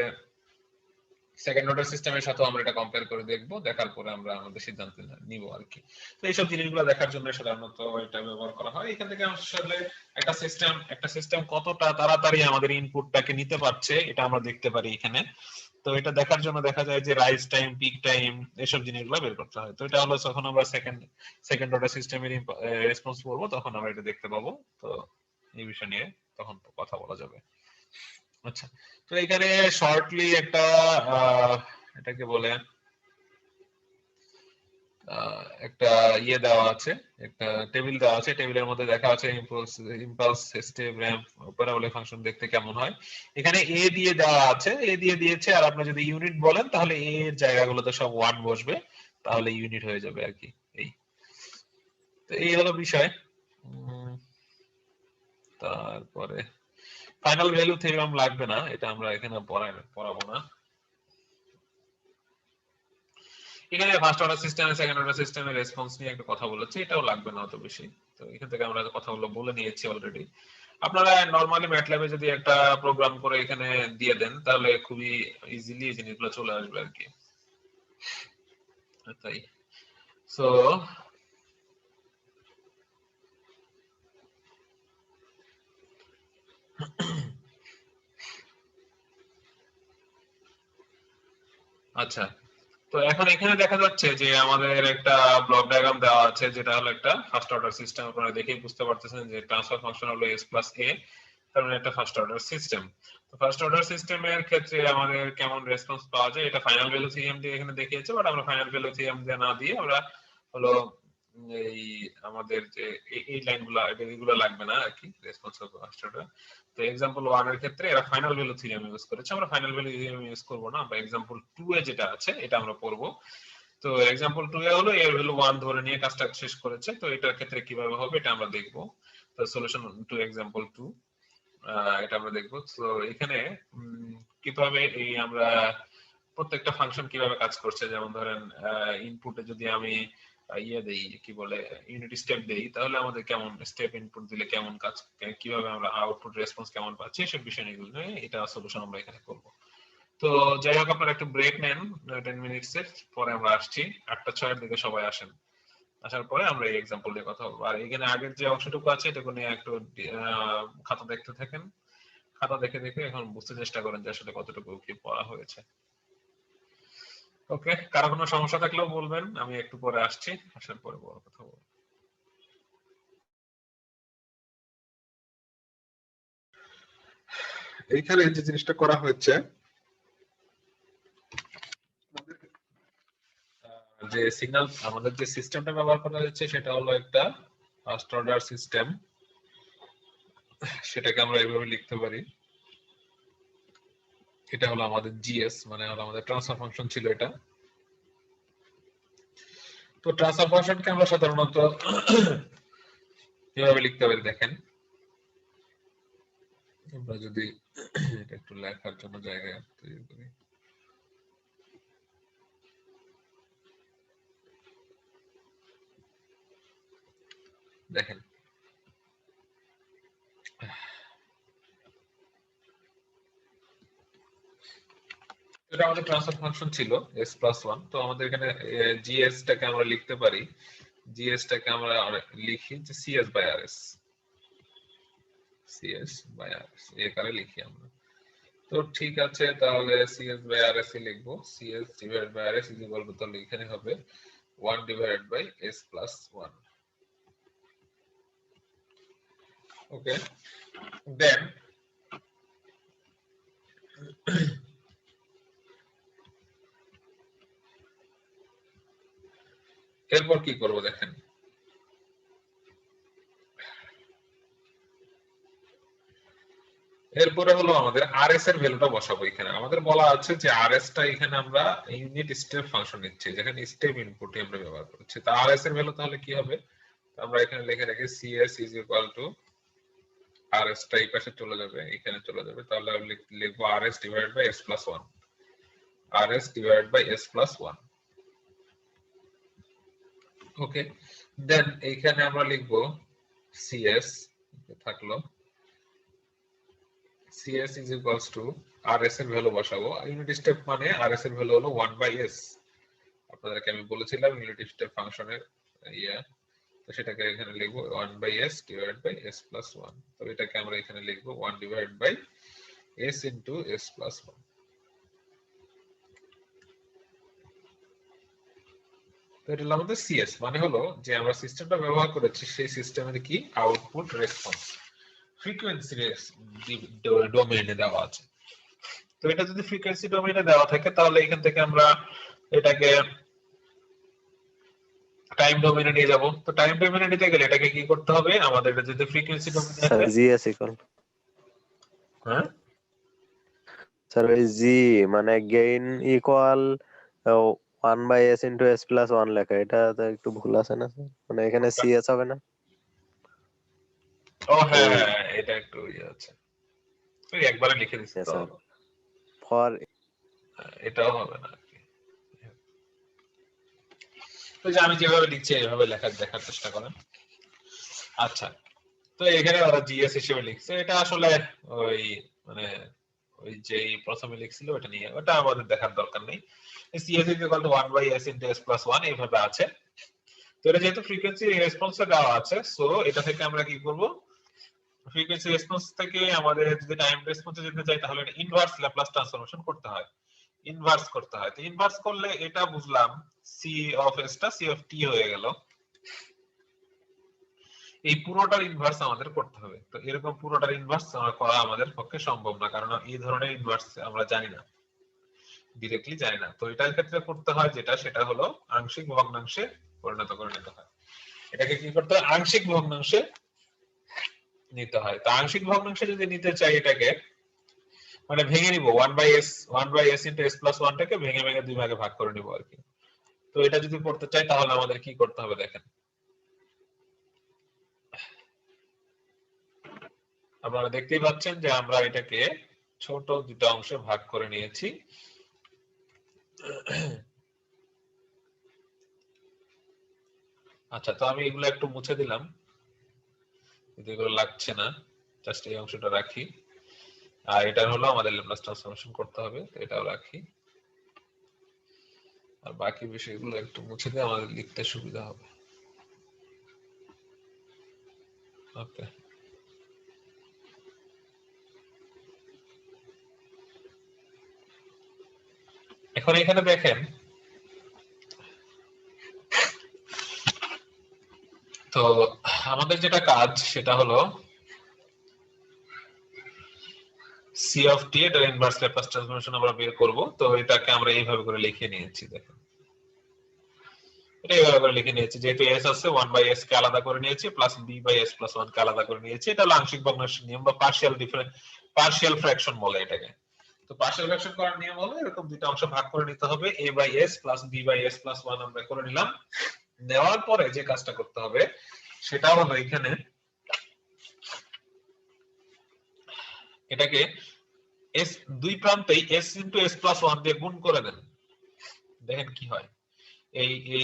সেকেন্ড অর্ডার সিস্টেমের সাথে আমরা এটা কম্পেয়ার করে দেখব, দেখার পরে আমরা আমাদের সিদ্ধান্ত নিব আর কি। তো এইসব জিনিসগুলো দেখার জন্য সাধারণত এটা ব্যবহার করা হয়। এখান থেকে আসলে একটা সিস্টেম কতটা তাড়াতাড়ি আমাদের ইনপুটটাকে নিতে পারছে এটা আমরা দেখতে পারি এখানে। তো এটা দেখার জন্য দেখা যায় যে রাইজ টাইম, পিক টাইম, এসব জিনিসগুলো বের করতে হয়। তো এটা হলো যখন আমরা সেকেন্ড অর্ডার সিস্টেমের রেসপন্স করবো তখন আমরা এটা দেখতে পাবো। তো এই বিষয় নিয়ে তখন কথা বলা যাবে। আচ্ছা, তো এখানে শর্টলি একটা এটাকে বলে একটা ইয়ে দেওয়া আছে, একটা টেবিল দেওয়া আছে। টেবিলের মধ্যে দেখা আছে impulse step ramp parabolic function দেখতে কেমন হয়। এখানে এ দিয়ে দেওয়া আছে, এ দিয়ে দিয়েছে, আর আপনি যদি ইউনিট বলেন তাহলে এ এর জায়গাগুলোতে সব 1 বসবে, তাহলে ইউনিট হয়ে যাবে আর কি। এই তো এই হলো বিষয়। তারপরে ফাইনাল ভ্যালু থিওরেম লাগবে না, এটা আমরা এখানে পড়াবো না। এখানে first order system second order সিস্টেমের রেসপন্স নিয়ে একটা কথা বলেছি, এটাও লাগবে না অত বেশি। তো এখান থেকে আমরা কথাগুলো বলে নিয়েছি অলরেডি। আপনারা নরমালি ম্যাটল্যাবে যদি একটা প্রোগ্রাম করে এখানে দিয়ে দেন তাহলে খুবই ইজিলি এই জিনিসগুলো চলে আসবে আর কি। তাই সো আচ্ছা, তো এখন এখানে দেখা যাচ্ছে যে আমাদের একটা ব্লক ডায়াগ্রাম দেওয়া আছে, যেটা হলো একটা ফার্স্ট অর্ডার সিস্টেম। আপনারা দেখেই বুঝতে পারতেছেন যে ট্রান্সফার ফাংশন হলো s প্লাস a, তার মানে একটা ফার্স্ট অর্ডার সিস্টেম। তো ফার্স্ট অর্ডার সিস্টেমের ক্ষেত্রে আমাদের কেমন রেসপন্স পাওয়া যায় এটা ফাইনাল ভ্যালু থিওরেম দিয়ে এখানে দেখিয়েছে, বাট আমরা ফাইনাল ভ্যালু থিওরেম দিয়ে না দিয়ে আমরা হলো এই আমাদের যে এই লাইনগুলো এগুলো লাগবে না আর কি, রেসপন্স অফ ফার্স্ট অর্ডার। তো एग्जांपल 1 এর ক্ষেত্রে এরা ফাইনাল ভ্যালু থিওরেম ইউজ করেছে, আমরা ফাইনাল ভ্যালু থিওরেম ইউজ করব না, আমরা एग्जांपल 2 এ যেটা আছে এটা আমরা পড়ব। তো एग्जांपल 2 এ হলো এর ভ্যালু 1 ধরে নিয়ে কাজটা শেষ করেছে, তো এটার ক্ষেত্রে কিভাবে হবে এটা আমরা দেখব। তো সলিউশন টু एग्जांपल 2 এটা আমরা দেখব। তো এখানে কিভাবে এই আমরা প্রত্যেকটা ফাংশন কিভাবে কাজ করছে, যেমন ধরেন ইনপুটে যদি আমি ইয়ে দেই, কি বলে, ইউনিট স্টেপ দেই, তাহলে আমাদের কেমন স্টেপ ইনপুট দিলে কেমন কাজ, কিভাবে আমরা আউটপুট রেসপন্স কেমন পাচ্ছি, এসব বিষয় নিয়ে এটা সলিউশন আমরা এখানে করব। তো যাই হোক, আপনারা একটু ব্রেক নেন 10 মিনিটসের, পরে আমরা আসছি 8:06 দিকে। সবাই আসেন, আসার পরে আমরা এই এক্সাম্পল নিয়ে কথা বলবো। আর এখানে আগের যে অংশটুকু আছে এটুকু নিয়ে একটু খাতা দেখতে থাকেন, খাতা দেখে দেখে এখন বুঝতে চেষ্টা করেন যে আসলে কতটুকু কি পড়া হয়েছে। ওকে, কারো কোনো সমস্যা থাকলেও বলবেন, আমি একটু পরে আসছি, আসার পরে বড় কথা বলবো। এইখানে যে জিনিসটা করা হয়েছে, যে সিগন্যাল আমাদের যে সিস্টেমটা ব্যবহার করা হচ্ছে সেটা হলো একটা ফার্স্ট অর্ডার সিস্টেম। সেটাকে আমরা এইভাবে লিখতে পারি, এটা হলো আমাদের জিএস, মানে হলো আমাদের ট্রান্সফার ফাংশন ছিল এটা। তো ট্রান্সফার ফাংশনকে আমরা সাধারণত কিভাবে লিখতে পারি দেখেন, আমরা যদি এটা একটু লেখার জন্য জায়গা তৈরি করি, দেখেন এটা আমাদের ট্রান্সফার ফাংশন ছিল s+1। তো আমাদের এখানে জিএস টাকে আমরা লিখতে পারি, জিএস টাকে আমরা লিখি যে Cs by Rs, Cs by Rs এই কারে লিখি আমরা। তো ঠিক আছে, তাহলে সিএস বাই আরএস এ লিখবো, Cs divided by Rs is equal to, তাহলে এখানে হবে 1 ডিভাইডেড বাই s+1। ওকে, দেন এরপর কি করব দেখেন, এরপরে হলো আমাদের আরএস এর ভ্যালুটা বসাবো। এখানে আমাদের বলা আছে যে আরএস টা এখানে আমরা ইউনিট স্টেপ ফাংশন নিচ্ছি, যেখানে স্টেপ ইনপুটে আমরা ব্যবহার করছি। তো আরএস এর ভ্যালু তাহলে কি হবে, আমরা এখানে লিখে রাখি CS is equal two, RS টা এই পাশে চলে যাবে, এখানে চলে যাবে, তাহলে লিখবো Rs divided by s+1, Rs divided by s+1। Okay, then এইখানে আমরা লিখবো সিএস থাকলো, CS is equals to RS এর ভ্যালু বসাবো, ইউনিট স্টেপ মানে RS এর ভ্যালু হলো 1/s। আপনাদেরকে আমি বলেছিলাম ইউনিট স্টেপ ফাংশনের ইয়া, তো সেটাকে এখানে লিখবো 1/s ডিভাইডেড বাই s+1। তো এটাকে আমরা এখানে লিখবো 1 divided by s into s+1। তো এটা হলো আমাদের CS, মানে হলো যে আমরা সিস্টেমটা ব্যবহার করেছি সেই সিস্টেমের কি আউটপুট রেসপন্স ফ্রিকোয়েন্সি ডোমেইনে দেওয়া আছে। তো এটা যদি ফ্রিকোয়েন্সি ডোমেইনে দেওয়া থাকে তাহলে এখান থেকে আমরা এটাকে টাইম ডোমেইনে নিয়ে যাব। তো টাইম ডোমেইনে নিতে গেলে এটাকে কি করতে হবে, আমাদের এটা যদি ফ্রিকোয়েন্সি ডোমেইনে স্যার থাকে, জিএস ইকুয়াল, হ্যাঁ স্যার ওই জি মানে gain equal 1/s into s+1 লেখা, এটা তো একটু ভুল আছে না স্যার? মানে এখানে সিএস হবে না? ও হ্যাঁ, এটা একটু ইয়ে আছে, তুই একবারে লিখে দিছিস তো, স্যার ফর এটাও হবে না আর কি। তো যে আমি যেভাবে লিখছি এইভাবে দেখার চেষ্টা করেন। আচ্ছা, তো এখানে ওরা জিএস হিসেবে লিখছে, এটা আসলে ওই মানে ওই যে প্রথমে লিখছিল ওটা নিয়ে, ওটা আমাদের দেখার দরকার নেই। CS is equal two 1/s into s+1 এইভাবে আছে। তো এটা যেহেতু ফ্রিকোয়েন্সি রেসপন্সে দেওয়া আছে, সো এটা থেকে আমরা কি করব, ফ্রিকোয়েন্সি রেসপন্স থেকে আমাদের যদি টাইম রেসপন্সে যেতে চাই তাহলে এটা ইনভার্স ল্যাপ্লাস ট্রান্সফরমেশন করতে হয়, ইনভার্স করতে হয়। তো ইনভার্স করলে এটা বুঝলাম সি অফ এস টা সি অফ টি হয়ে গেল, এই পুরোটার ইনভার্স আমাদের করতে হবে। তো এরকম পুরোটার ইনভার্স করা আমাদের পক্ষে সম্ভব না, কারণ এই ধরনের ইনভার্স আমরা জানি না, ডিরেক্টলি জানি না। তো এটার ক্ষেত্রে করতে হয় যেটা, সেটা হলো আংশিক ভগ্নাংশে পরিণত করে নিতে হয়। এটাকে কি করতে হয়, আংশিক ভগ্নাংশে নিতে হয়। তো আংশিক ভগ্নাংশে যদি নিতে চাই এটাকে মানে ভেঙে নিব, 1/s ইনটু s+1 টাকে ভেঙে ভেঙে দুই ভাগে ভাগ করে নিব আর কি। তো এটা যদি করতে চাই তাহলে আমাদের কি করতে হবে দেখেন, আপনারা দেখতেই পাচ্ছেন যে আমরা এটাকে ছোট দুটো অংশে ভাগ করে নিয়েছি। আচ্ছা, তো আমি এগুলো একটু মুছে দিলাম, এগুলো লাগছে না, জাস্ট এই অংশটা রাখি। আর এটা হলো আমাদের ল্যাপ্লাস ট্রান্সফরমেশন করতে হবে, তো এটাও রাখি। আর বাকি বিষয়গুলো একটু মুছে দিয়ে আমাদের লিখতে সুবিধা হবে। ওকে, এখন এখানে দেখেন, তো আমাদের যেটা কাজ সেটা হলো সি অফ টি, এটার ইনভার্স ল্যাপ্লাস ট্রান্সফরমেশন আমরা বের করব। তো এটাকে আমরা এইভাবে করে লিখে নিয়েছি, দেখেন এটা এইভাবে করে লিখে নিয়েছি, যেহেতু এস আছে 1/s কে আলাদা করে নিয়েছি, প্লাস b/s + 1 কে আলাদা করে নিয়েছি। এটা হলো আংশিক ভগ্নাংশের নিয়ম বা পার্শিয়াল ফ্র্যাকশন বলে এটাকে। তো পার্শিয়াল ফ্র্যাকশন করার নিয়ম হলো এরকম দুটো অংশ ভাগ করে নিতে হবে, a/s + b/s + 1 আমরা করে নিলাম। নেওয়ার পরে যে কাজটা করতে হবে সেটা হলো এখানে এটাকে s দুই প্রান্তেই s * s + 1 দিয়ে গুণ করে দেন, দেখেন কি হয়।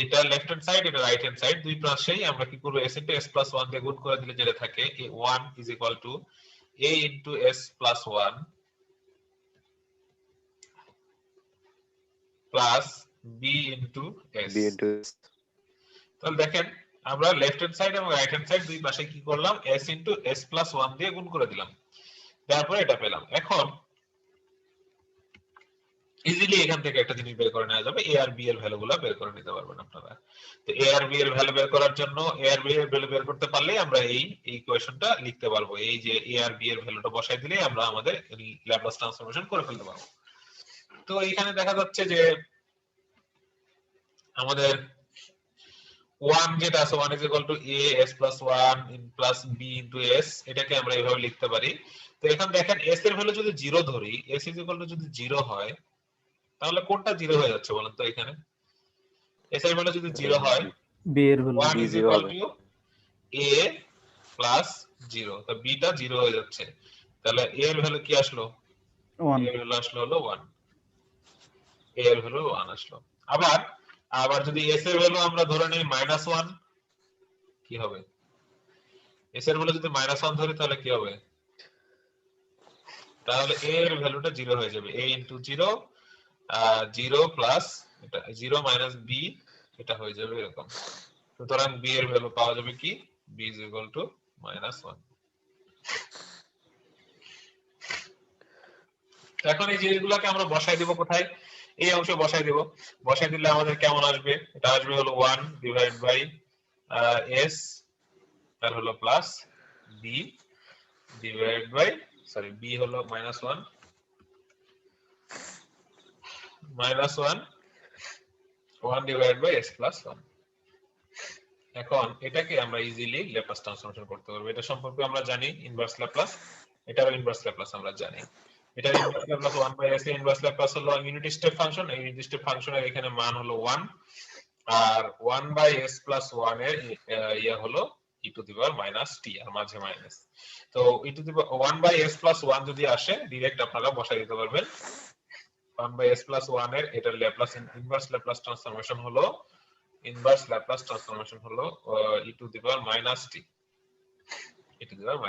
এটা লেফট হ্যান্ড সাইড, এটা রাইট হ্যান্ড সাইড, দুই পাশেই আমরা কি করব, s * s + 1 দিয়ে গুণ করে দিলে যেটা থাকে, a1 = a * s + 1 plus b * s। b into s। তাহলে দেখেন আমরা লেফট হ্যান্ড সাইড এবং রাইট হ্যান্ড সাইড দুই পাশে কি করলাম, s * s + 1 দিয়ে গুণ করে দিলাম, তারপরে এটা পেলাম। এখন ইজিলি এখান থেকে একটা জিনিস বের করে নেওয়া যাবে, a আর b এর ভ্যালুগুলো বের করে নিতে পারবেন আপনারা। তো a আর b এর ভ্যালু বের করার জন্য a আর b এর ভ্যালু বের করতে পারলেই আমরা এই ইকুয়েশনটা লিখতে পারবো। এই যে a আর b এর ভ্যালুটা বসাই দিলে আমরা আমাদের ল্যাপ্লাস ট্রান্সফরমেশন করে ফেলতে পারবো। তো এখানে দেখা যাচ্ছে যে আমাদের 1 যেটা আছে 1 = a s + 1 plus b * s, এটাকে আমরা এইভাবে লিখতে পারি। তো এখন দেখেন s এর ভ্যালু যদি 0 ধরি, s যদি 0 হয় তাহলে কোনটা 0 হয়ে যাচ্ছে বলেন তো? এখানে s এর ভ্যালু যদি 0 হয়, b এর ভ্যালু 1 b = zero হবে। a + 0, তো b টা 0 হয়ে যাচ্ছে। তাহলে a এর ভ্যালু কি আসলো? a 1 এর ভ্যালু আসলো হলো 1, a এর ভ্যালু 1 আসলো। আবার যদি s এর ভ্যালু আমরা ধরে নেই -1, কি হবে? s এর ভ্যালু যদি -1 ধরি তাহলে কি হবে? তাহলে a এর ভ্যালুটা 0 হয়ে যাবে, a * 0 0 প্লাস এটা 0 - b, এটা হয়ে যাবে এরকম। সুতরাং b এর ভ্যালু পাওয়া যাবে কি, b = -1। এখন এই জিনিসগুলোকে আমরা বসাই দিব কোথায়? এই অংশে বসাই দিব। বসাই দিলে আমাদের কেমন আসবে? এটা আসবে হলো 1 / s, তার হলো প্লাস b b হলো -1 1 / s + 1। এখন এটাকে আমরা ইজিলি ল্যাপ্লাস ট্রান্সফরমেশন করতে পারবো। এটা সম্পর্কে আমরা জানি ইনভার্স ল্যাপ্লাস, এটারও ইনভার্স ল্যাপ্লাস আমরা জানি। এটার ইনভার্স ল্যাপ্লাস 1/s এর ইনভার্স ল্যাপ্লাস হলো ইউনিট স্টেপ ফাংশন। এই ইউনিট স্টেপ ফাংশনের এখানে মান হলো 1, আর 1/s + 1 এর ইয়া হলো e⁻t, আর মাঝে মাইনাস। তো 1/s + 1 যদি আসে ডিরেক্ট আপনারা বসাই দিতে পারবেন। 1/s + 1 এর এটার ল্যাপ্লাস ইনভার্স ল্যাপ্লাস ট্রান্সফরমেশন হলো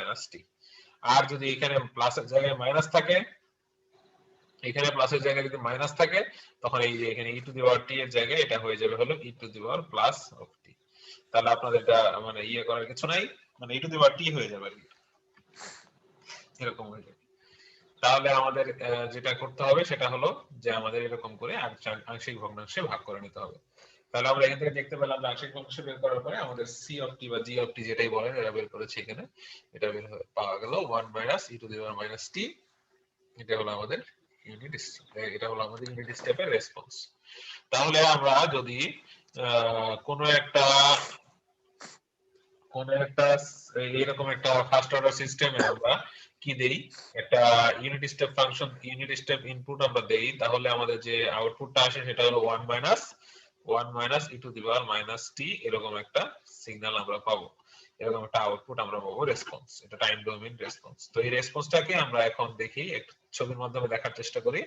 e⁻t। আর যদি এখানে প্লাসের জায়গায় মাইনাস থাকে, এখানে প্লাসের জায়গায় যদি মাইনাস থাকে, তখন এই যে এখানে e⁻t এর জায়গায় এটা হয়ে যাবে হলো e⁻+t। তাহলে আপনাদের এটা মানে ইয়ে করার কিছু নাই, মানে e⁻t হয়ে যাবে আর কি, এরকম হয়ে যাবে। তাহলে আমাদের যেটা করতে হবে সেটা হলো যে আমাদের এরকম করে আংশিক ভগ্নাংশে ভাগ করে নিতে হবে। তাহলে আমরা এখান থেকে দেখতে পেলাম যে আংশিক ভগ্নাংশ বের করার পরে আমাদের c(t) বা g(t) যেটাই বলেন এটা বের করেছি এখানে। এটা বের হয়ে পাওয়া গেল 1 - e⁻t। এটা হলো আমাদের ইউনিট স্টেপ, এটা হলো আমাদের ইউনিট স্টেপের রেসপন্স। তাহলে আমরা যদি কোনো একটা এরকম একটা ফার্স্ট অর্ডার সিস্টেমে আমরা কি দেই, একটা unit step function, unit step input আমরা দেই, তাহলে আমাদের যে আউটপুটটা আসে সেটা হলো 1 - e⁻t, এরকম একটা সিগন্যাল আমরা পাবো, এরকম একটা আউটপুট আমরা পাবো, রেসপন্স। এটা টাইম ডোমেইন রেসপন্স। তো এই রেসপন্সটাকে আমরা এখন দেখি, একটু ছবির মাধ্যমে দেখার চেষ্টা করি।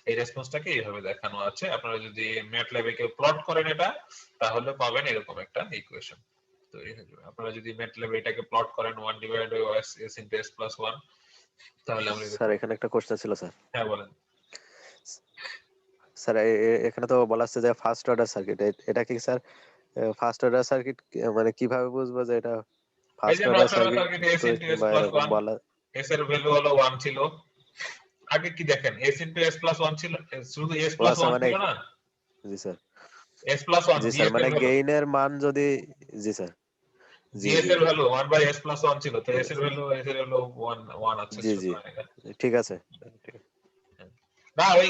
এই রেসপন্সটাকে এইভাবে দেখানো আছে। আপনারা যদি ম্যাটল্যাবে কেউ প্লট করেন এটা, তাহলে পাবেন এরকম একটা ইকুয়েশন। তৈরি হয়ে যাবে। আপনারা যদি ম্যাটল্যাবে এটাকে প্লট করেন 1 divided by s into s plus 1, তাহলে আমরা স্যার এখানে একটা কোশ্চেন ছিল স্যার। হ্যাঁ বলেন। স্যার এখানে তো বলা হচ্ছে যে ফার্স্ট অর্ডার সার্কিট, এটা কি স্যার ফার্স্ট অর্ডার সার্কিট মানে কিভাবে বুঝবো যে এটা এই ফার্স্ট যে order first order circuit? Circuit s into s বা প্লাস এরকম 1, বলা। s এর ভ্যালু হলো 1 ছিল। আগে কি দেখেন s ইনটু s প্লাস 1 ছিল, শুধু s ও প্লাস আচ্ছা 1 মানে ছিল না, জি স্যার, s প্লাস 1 জি gs স্যার এর মানে ভ্যালু, গেইনের মান যদি, জি স্যার, জি gs জি এর জি ভ্যালু 1 বাই s প্লাস 1 ছিল, তো ঠিক s এর আছে, ভ্যালু 1 1 আছে, জি জি সুতরাং এটা ঠিক আছে, ঠিক আছে। না ওই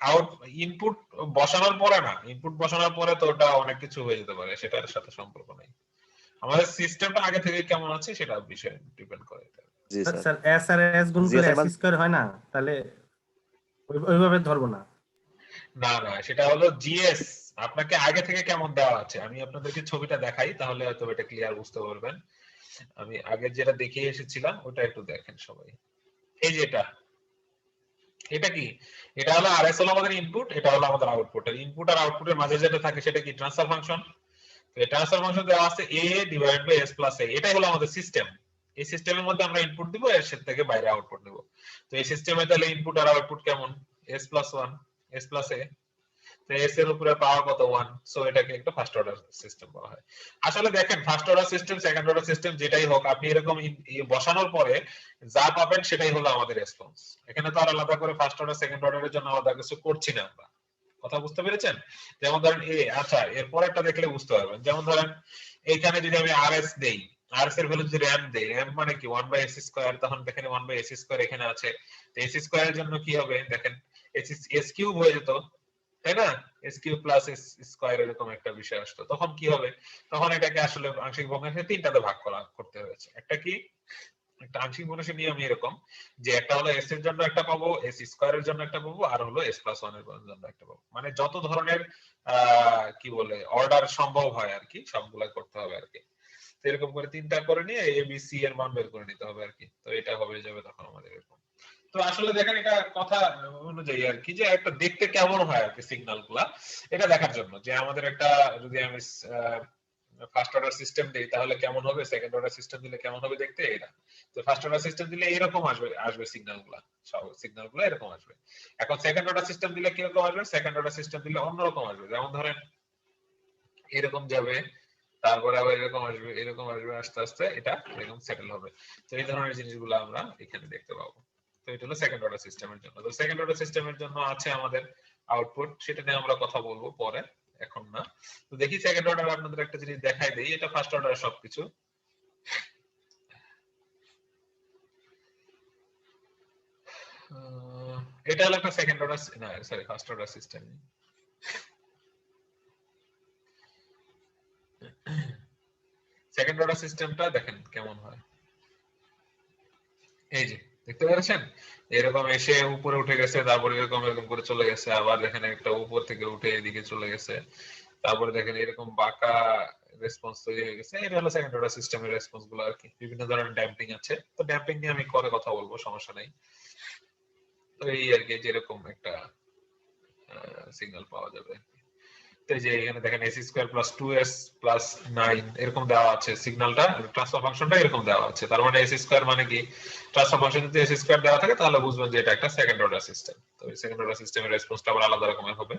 আউট ইনপুট বসানোর পরে না, ইনপুট বসানোর পরে তো ওটা অনেক কিছু হয়ে যেতে পারে, সেটার সাথে সম্পর্ক নাই। আমাদের সিস্টেমটা আগে থেকে কেমন আছে সেটা বিষয়ে ডিপেন্ড করে এটা। জি স্যার, স্যার এস আর এস গুণ জি করলে স্যার এস স্কয়ার হয় না, তাহলে ওইভাবে ধরবো না। না না, সেটা হলো জিএস আপনাকে আগে থেকে কেমন দেওয়া আছে, আমি আপনাদেরকে ছবিটা দেখাই তাহলে হয়তো এটা ক্লিয়ার বুঝতে পারবেন। আমি আগে যেটা দেখিয়ে এসেছিলাম ওটা একটু দেখেন সবাই। এই যে এটা কি, এটা হলো আরএস হলো আমাদের ইনপুট, এটা হলো আমাদের আউটপুট। আর ইনপুট আর আউটপুটের মাঝে যেটা থাকে সেটা কি ট্রান্সফার ফাংশন। তো এই ট্রান্সফার ফাংশন দেওয়া আছে a divided by s plus a, এটাই হলো আমাদের সিস্টেম। এই সিস্টেমের মধ্যে আমরা ইনপুট দিব, এর সাথে থেকে বাইরে আউটপুট নেব। তো এই সিস্টেমে তাহলে ইনপুট আর আউটপুট কেমন, s plus 1 s plus a, তো s এর উপরে পাওয়ার কত 1, সো এটাকে একটা ফার্স্ট অর্ডার সিস্টেম বলা হয়। আসলে দেখেন first order system second order system যেটাই হোক, আপনি এরকম বসানোর পরে যা পাবেন সেটাই হলো আমাদের রেসপন্স। এখানে তো আর আলাদা করে ফার্স্ট অর্ডার সেকেন্ড অর্ডারের জন্য আলাদা কিছু করছি না আমরা। কথা বুঝতে পেরেছেন? যেমন ধরেন আচ্ছা এরপর একটা দেখলে বুঝতে পারবেন। যেমন ধরেন এইখানে যদি আমি আরএস দেই, আরএস এর ভ্যালু যদি র‍্যাম দেই, র‍্যাম মানে কি 1 বাই s স্কয়ার, তখন দেখেন 1 বাই s স্কয়ার এখানে আছে। তো s স্কয়ারের জন্য কি হবে দেখেন, s কিউব হয়ে যেত, তাই না? s cube plus s square এরকম একটা বিষয় আসতো, তখন কি হবে, তখন এটাকে আসলে আংশিক ভগ্নাংশে তিনটাতে ভাগ করতে হয়েছে। একটা কি, একটা আংশিক ভগ্নাংশের নিয়ম এরকম যে একটা হলো s এর জন্য একটা পাবো, s স্কয়ারের জন্য একটা পাবো, আর হলো s প্লাস 1 এর জন্য একটা পাবো। মানে যত ধরনের কি বলে অর্ডার সম্ভব হয় আর কি, সবগুলা করতে হবে আর কি। তো এরকম করে তিনটা করে নিয়ে a b c এর মান বের করে নিতে হবে আর কি। তো এটা হবে যাবে তখন আমাদের এরকম। তো আসলে দেখেন এটা কথা অনুযায়ী আর কি, যে একটা দেখতে কেমন হয় আর কি সিগন্যাল গুলা, এটা দেখার জন্য যে আমাদের একটা, যদি আমি ফার্স্ট অর্ডার সিস্টেম দেই তাহলে কেমন হবে, সেকেন্ড অর্ডার সিস্টেম দিলে কেমন হবে দেখতে এটা। তো ফার্স্ট অর্ডার সিস্টেম দিলে এরকম আসবে সিগন্যালগুলো, সব সিগন্যালগুলো এরকম আসবে। এখন সেকেন্ড অর্ডার সিস্টেম দিলে কি রকম আসবে, সেকেন্ড অর্ডার সিস্টেম দিলে অন্যরকম আসবে। যেমন ধরেন এরকম যাবে, তারপরে আবার এরকম আসবে, আস্তে আস্তে এটা এরকম সেটেল হবে। তো এই ধরনের জিনিসগুলো আমরা এখানে দেখতে পাবো। তো এটা হলো সেকেন্ড অর্ডার সিস্টেমের জন্য। তো সেকেন্ড অর্ডার সিস্টেমের জন্য আছে আমাদের আউটপুট, সেটা নিয়ে আমরা কথা বলবো পরে, এখন না। তো দেখি সেকেন্ড অর্ডার আপনাদের একটা জিনিস দেখাই দেই, এটা ফার্স্ট অর্ডার সবকিছু। এটা হলো একটা সেকেন্ড অর্ডার, না sorry first order system. Second order সিস্টেমটা দেখেন কেমন হয়। এই যে দেখতে পাচ্ছেন, এরকম এসে উপরে উঠে গেছে, তারপরে এরকম এরকম করে চলে গেছে, আবার দেখেন একটা উপর থেকে উঠে এদিকে চলে গেছে, তারপরে দেখেন এরকম বাঁকা রেসপন্স তৈরি হয়ে গেছে। এটা হলো সেকেন্ড অর্ডার সিস্টেমের রেসপন্স গুলো আর কি। বিভিন্ন ধরনের ড্যাম্পিং আছে, তো ড্যাম্পিং নিয়ে আমি পরে কথা বলবো, সমস্যা নাই। তো এই আর কি, যেরকম একটা সিগন্যাল পাওয়া যাবে। তো এই যে এখানে দেখেন s square plus 2s plus 9 এরকম দেওয়া আছে, সিগন্যালটা ট্রান্সফার ফাংশনটা এরকম দেওয়া আছে। তার মানে s স্কয়ার মানে কি, ট্রান্সফার ফাংশন যদি s স্কয়ার দেওয়া থাকে তাহলে বুঝবেন যে এটা একটা সেকেন্ড অর্ডার সিস্টেম। তো এই সেকেন্ড অর্ডার সিস্টেমের রেসপন্সটা আবার আলাদা রকমের হবে।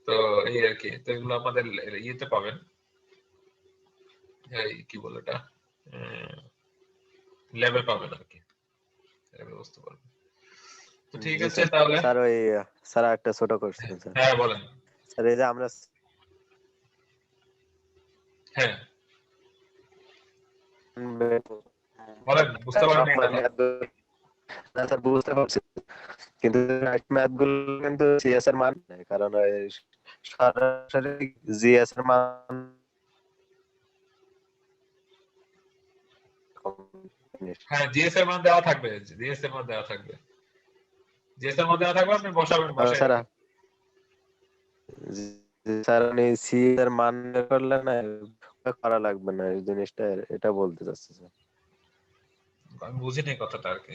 তো এই আর কি, তো এগুলো আমাদের ইয়েতে পাবেন, এই কি বলে এটা, ল্যাবে পাবেন আর কি, ল্যাবে বুঝতে পারবেন। তো ঠিক জি আছে স্যার। তাহলে। স্যার ওই স্যার একটা ছোট কোশ্চেন স্যার। হ্যাঁ বলেন। স্যার এই যে আমরা হ্যাঁ বলেন, বুঝতে পারেন নাই কথা। না স্যার বুঝতে পারছি, কিন্তু ম্যাথ গুলো কিন্তু সিএস এর মান নেই, কারণ ওই সরাসরি জিএস এর মান হ্যাঁ জিএস এর মান দেওয়া থাকবে, জিএস এর মান দেওয়া থাকবে, জিএস এর মান দেওয়া থাকবে, আপনি বসাবেন, বসাই স্যার, দেবেন। স্যার আপনি সি এর মান বের করলে না করা লাগবে না এই জিনিসটা, এটা বলতে চাচ্ছি স্যার। আমি বুঝিনি কথাটা আর কি।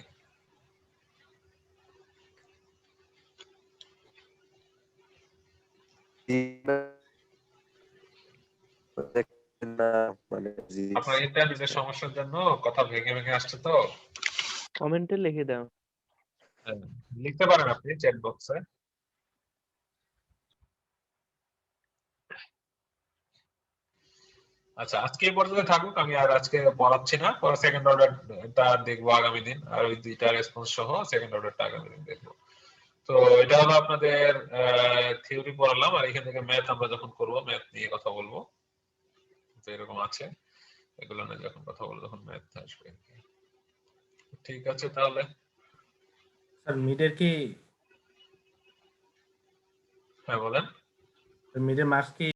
না মানে জি আপনার ইন্টারনেটের সমস্যার জন্য কথা ভেঙে ভেঙে আসছে তো। কমেন্টে লিখে দাও। হ্যাঁ, লিখতে পারেন আপনি চ্যাট বক্সে। আচ্ছা, আজকে এই পর্যন্ত থাকুক, আমি আর আজকে পড়াচ্ছি না, পরে সেকেন্ড অর্ডারটা দেখবো আগামী দিন, আর ওই দুইটা রেসপন্স সহ সেকেন্ড অর্ডারটা আগামী দিন দেখবো। তো এটা হলো আপনাদের থিওরি পড়ালাম, আর এখান থেকে ম্যাথ আমরা যখন করব ম্যাথ নিয়ে কথা বলবো, তো এরকম আছে, এগুলো নিয়ে যখন কথা বলবো তখন ম্যাথ আসবে। ঠিক আছে তাহলে। স্যার মিডের কি হ্যাঁ বলেন। মিডের মার্কস কি